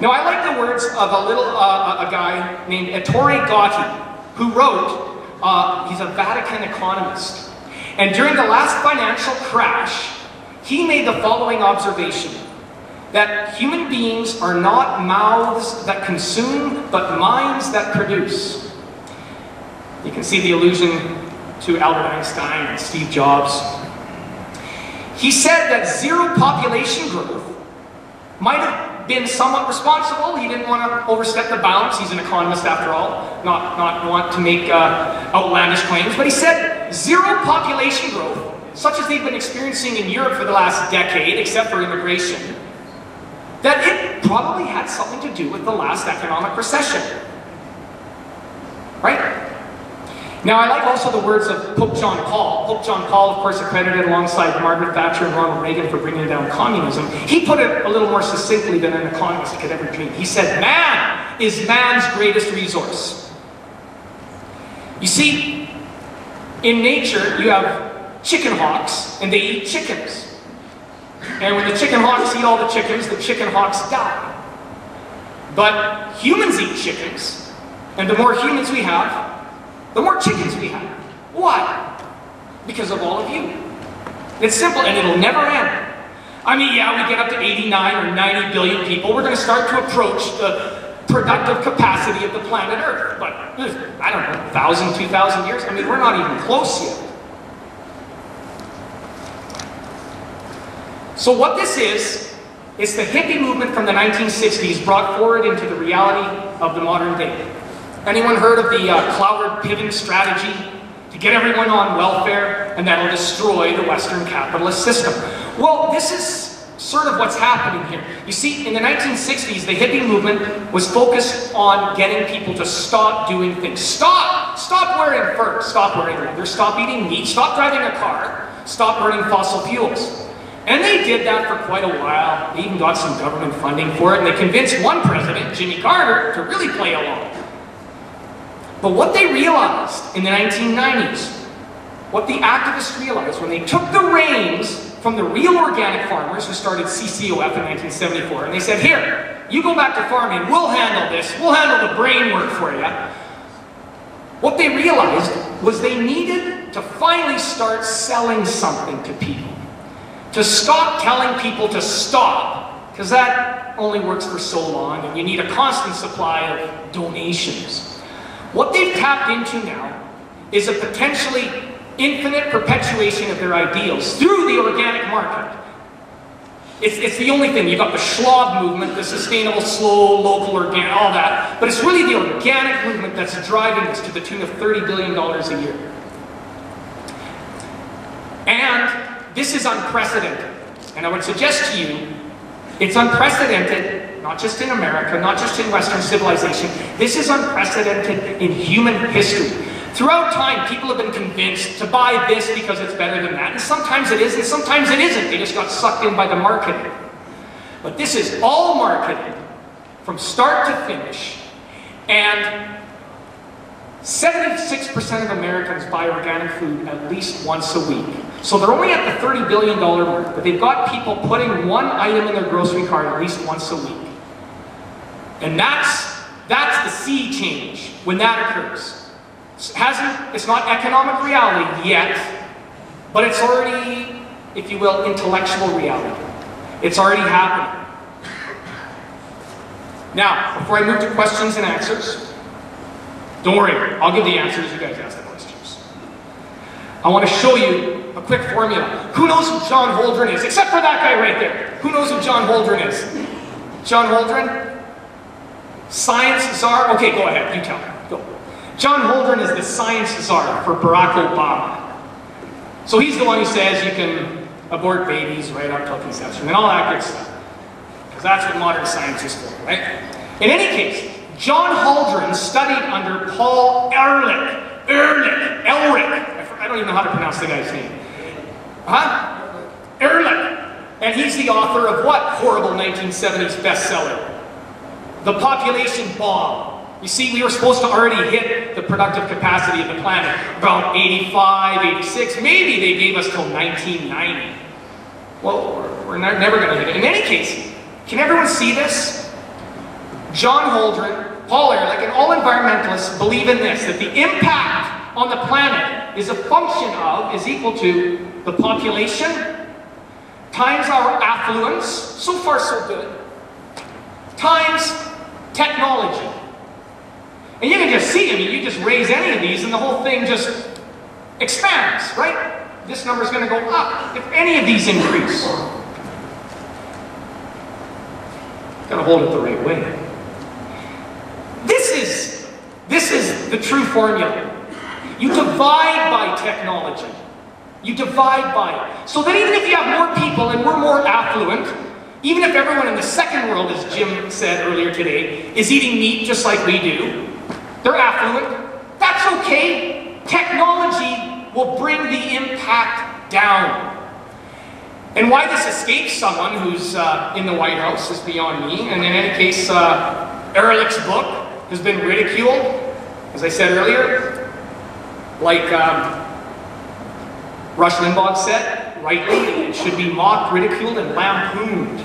Speaker 1: Now I like the words of a guy named Ettore Gotti, who wrote, he's a Vatican economist. And during the last financial crash, he made the following observation, that human beings are not mouths that consume, but minds that produce. You can see the allusion to Albert Einstein and Steve Jobs. He said that zero population growth might have been somewhat responsible. He didn't want to overstep the bounds. He's an economist after all, not want to make outlandish claims. But he said zero population growth, such as they've been experiencing in Europe for the last decade, except for immigration, that it probably had something to do with the last economic recession. Right? Now, I like also the words of Pope John Paul. Pope John Paul, of course, accredited alongside Margaret Thatcher and Ronald Reagan for bringing down communism. He put it a little more succinctly than an economist could ever dream. He said, man is man's greatest resource. You see, in nature, you have chicken hawks, and they eat chickens. And when the chicken hawks eat all the chicken hawks die. But humans eat chickens, and the more humans we have, the more chickens we have. Why? Because of all of you. It's simple, and it'll never end. I mean, yeah, we get up to 89 or 90 billion people. We're going to start to approach the productive capacity of the planet Earth. But, I don't know, 1,000, 2,000 years? I mean, we're not even close yet. So what this is the hippie movement from the 1960s brought forward into the reality of the modern day. Anyone heard of the Cloward Piven strategy? To get everyone on welfare, and that'll destroy the Western capitalist system. Well, this is sort of what's happening here. You see, in the 1960s, the hippie movement was focused on getting people to stop doing things. Stop wearing fur, stop wearing leather, stop eating meat, stop driving a car, stop burning fossil fuels. And they did that for quite a while. They even got some government funding for it, and they convinced one president, Jimmy Carter, to really play along. But what they realized in the 1990s, what the activists realized when they took the reins from the real organic farmers who started CCOF in 1974, and they said, here, you go back to farming, we'll handle this, we'll handle the brain work for you. What they realized was they needed to finally start selling something to people. To stop telling people to stop, because that only works for so long, and you need a constant supply of donations. What they've tapped into now is a potentially infinite perpetuation of their ideals through the organic market. It's the only thing. You've got the Schwab movement, the sustainable, slow, local, organic, all that. But it's really the organic movement that's driving this to the tune of $30 billion a year. And this is unprecedented. And I would suggest to you, it's unprecedented, not just in America, not just in Western civilization. This is unprecedented in human history. Throughout time, people have been convinced to buy this because it's better than that. And sometimes it is, and sometimes it isn't. They just got sucked in by the marketing. But this is all marketing from start to finish. And 76% of Americans buy organic food at least once a week. So they're only at the $30 billion mark, but they've got people putting one item in their grocery cart at least once a week. And that's the sea change when that occurs. It's not economic reality yet, but it's already, if you will, intellectual reality. It's already happening. Now, before I move to questions and answers, don't worry, I'll give the answers, you guys ask the questions. I want to show you a quick formula. Who knows who John Holdren is? Except for that guy right there. Who knows who John Holdren is? John Holdren? Science czar? Okay, go ahead, you tell me. Go. John Holdren is the science czar for Barack Obama. So he's the one who says you can abort babies right up till conception and all that good stuff. Because that's what modern science is for, right? In any case, John Holdren studied under Paul Ehrlich. I don't even know how to pronounce the guy's name. Ehrlich. And he's the author of what horrible 1970s bestseller? The Population Bomb. You see, we were supposed to already hit the productive capacity of the planet about 85, 86. Maybe they gave us till 1990. Well, we're never going to hit it. In any case, can everyone see this? John Holdren, Paul Ehrlich, and all environmentalists believe in this, that the impact on the planet is a function of, is equal to the population times our affluence, so far so good, times technology. And you can just see, I mean, you just raise any of these and the whole thing just expands, right? This number's going to go up if any of these increase. Got to hold it the right way. This is the true formula. You divide by technology. You divide by it. So that even if you have more people and we're more affluent, even if everyone in the second world, as Jim said earlier today, is eating meat just like we do, they're affluent, that's okay. Technology will bring the impact down. And why this escapes someone who's in the White House is beyond me. And in any case, Ehrlich's book has been ridiculed, as I said earlier, like Rush Limbaugh said, rightly, it should be mocked, ridiculed, and lampooned.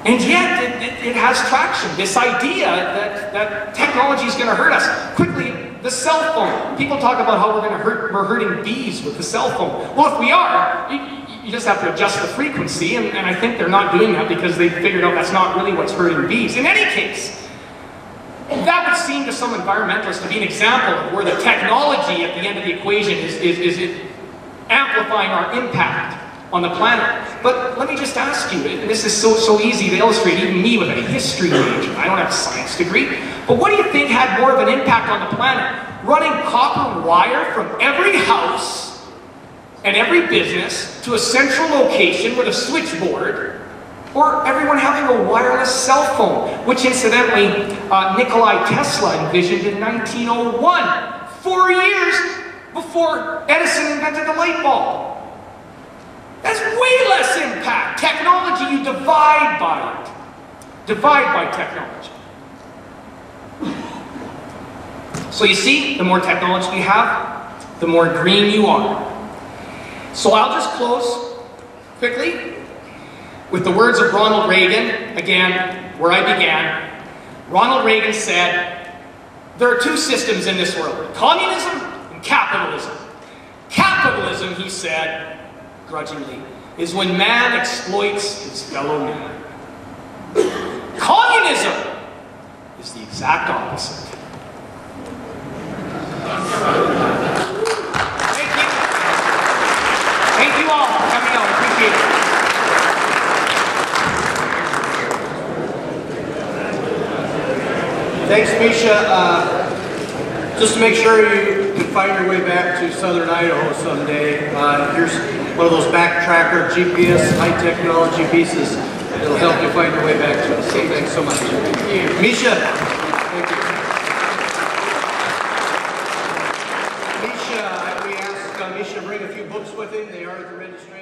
Speaker 1: And yet, it has traction. This idea that technology is going to hurt us. Quickly, the cell phone. People talk about how we're hurting bees with the cell phone. Well, if we are, you just have to adjust the frequency, and I think they're not doing that because they figured out that's not really what's hurting bees. In any case, that would seem to some environmentalists to be an example of where the technology at the end of the equation is amplifying our impact on the planet. But let me just ask you, and this is so easy to illustrate, even me with a history major, I don't have a science degree, but what do you think had more of an impact on the planet? Running copper wire from every house and every business to a central location with a switchboard, or everyone having a wireless cell phone, which incidentally Nikola Tesla envisioned in 1901, 4 years before Edison invented the light bulb. That's way less impact. Technology, you divide by it. Divide by technology. So you see, the more technology you have, the more green you are. So I'll just close quickly with the words of Ronald Reagan, again, where I began. Ronald Reagan said, there are two systems in this world, communism and capitalism. Capitalism, he said, grudgingly, is when man exploits his fellow man. Communism is the exact opposite. Thank you. Thank you all for coming out. Appreciate it.
Speaker 2: Thanks, Mischa. Just to make sure you can find your way back to southern Idaho someday, here's one of those backtracker GPS high technology pieces that'll help you find your way back to us. So thanks so much. Mischa. Thank you. Mischa, we asked Mischa to bring a few books with him. They are at the registry.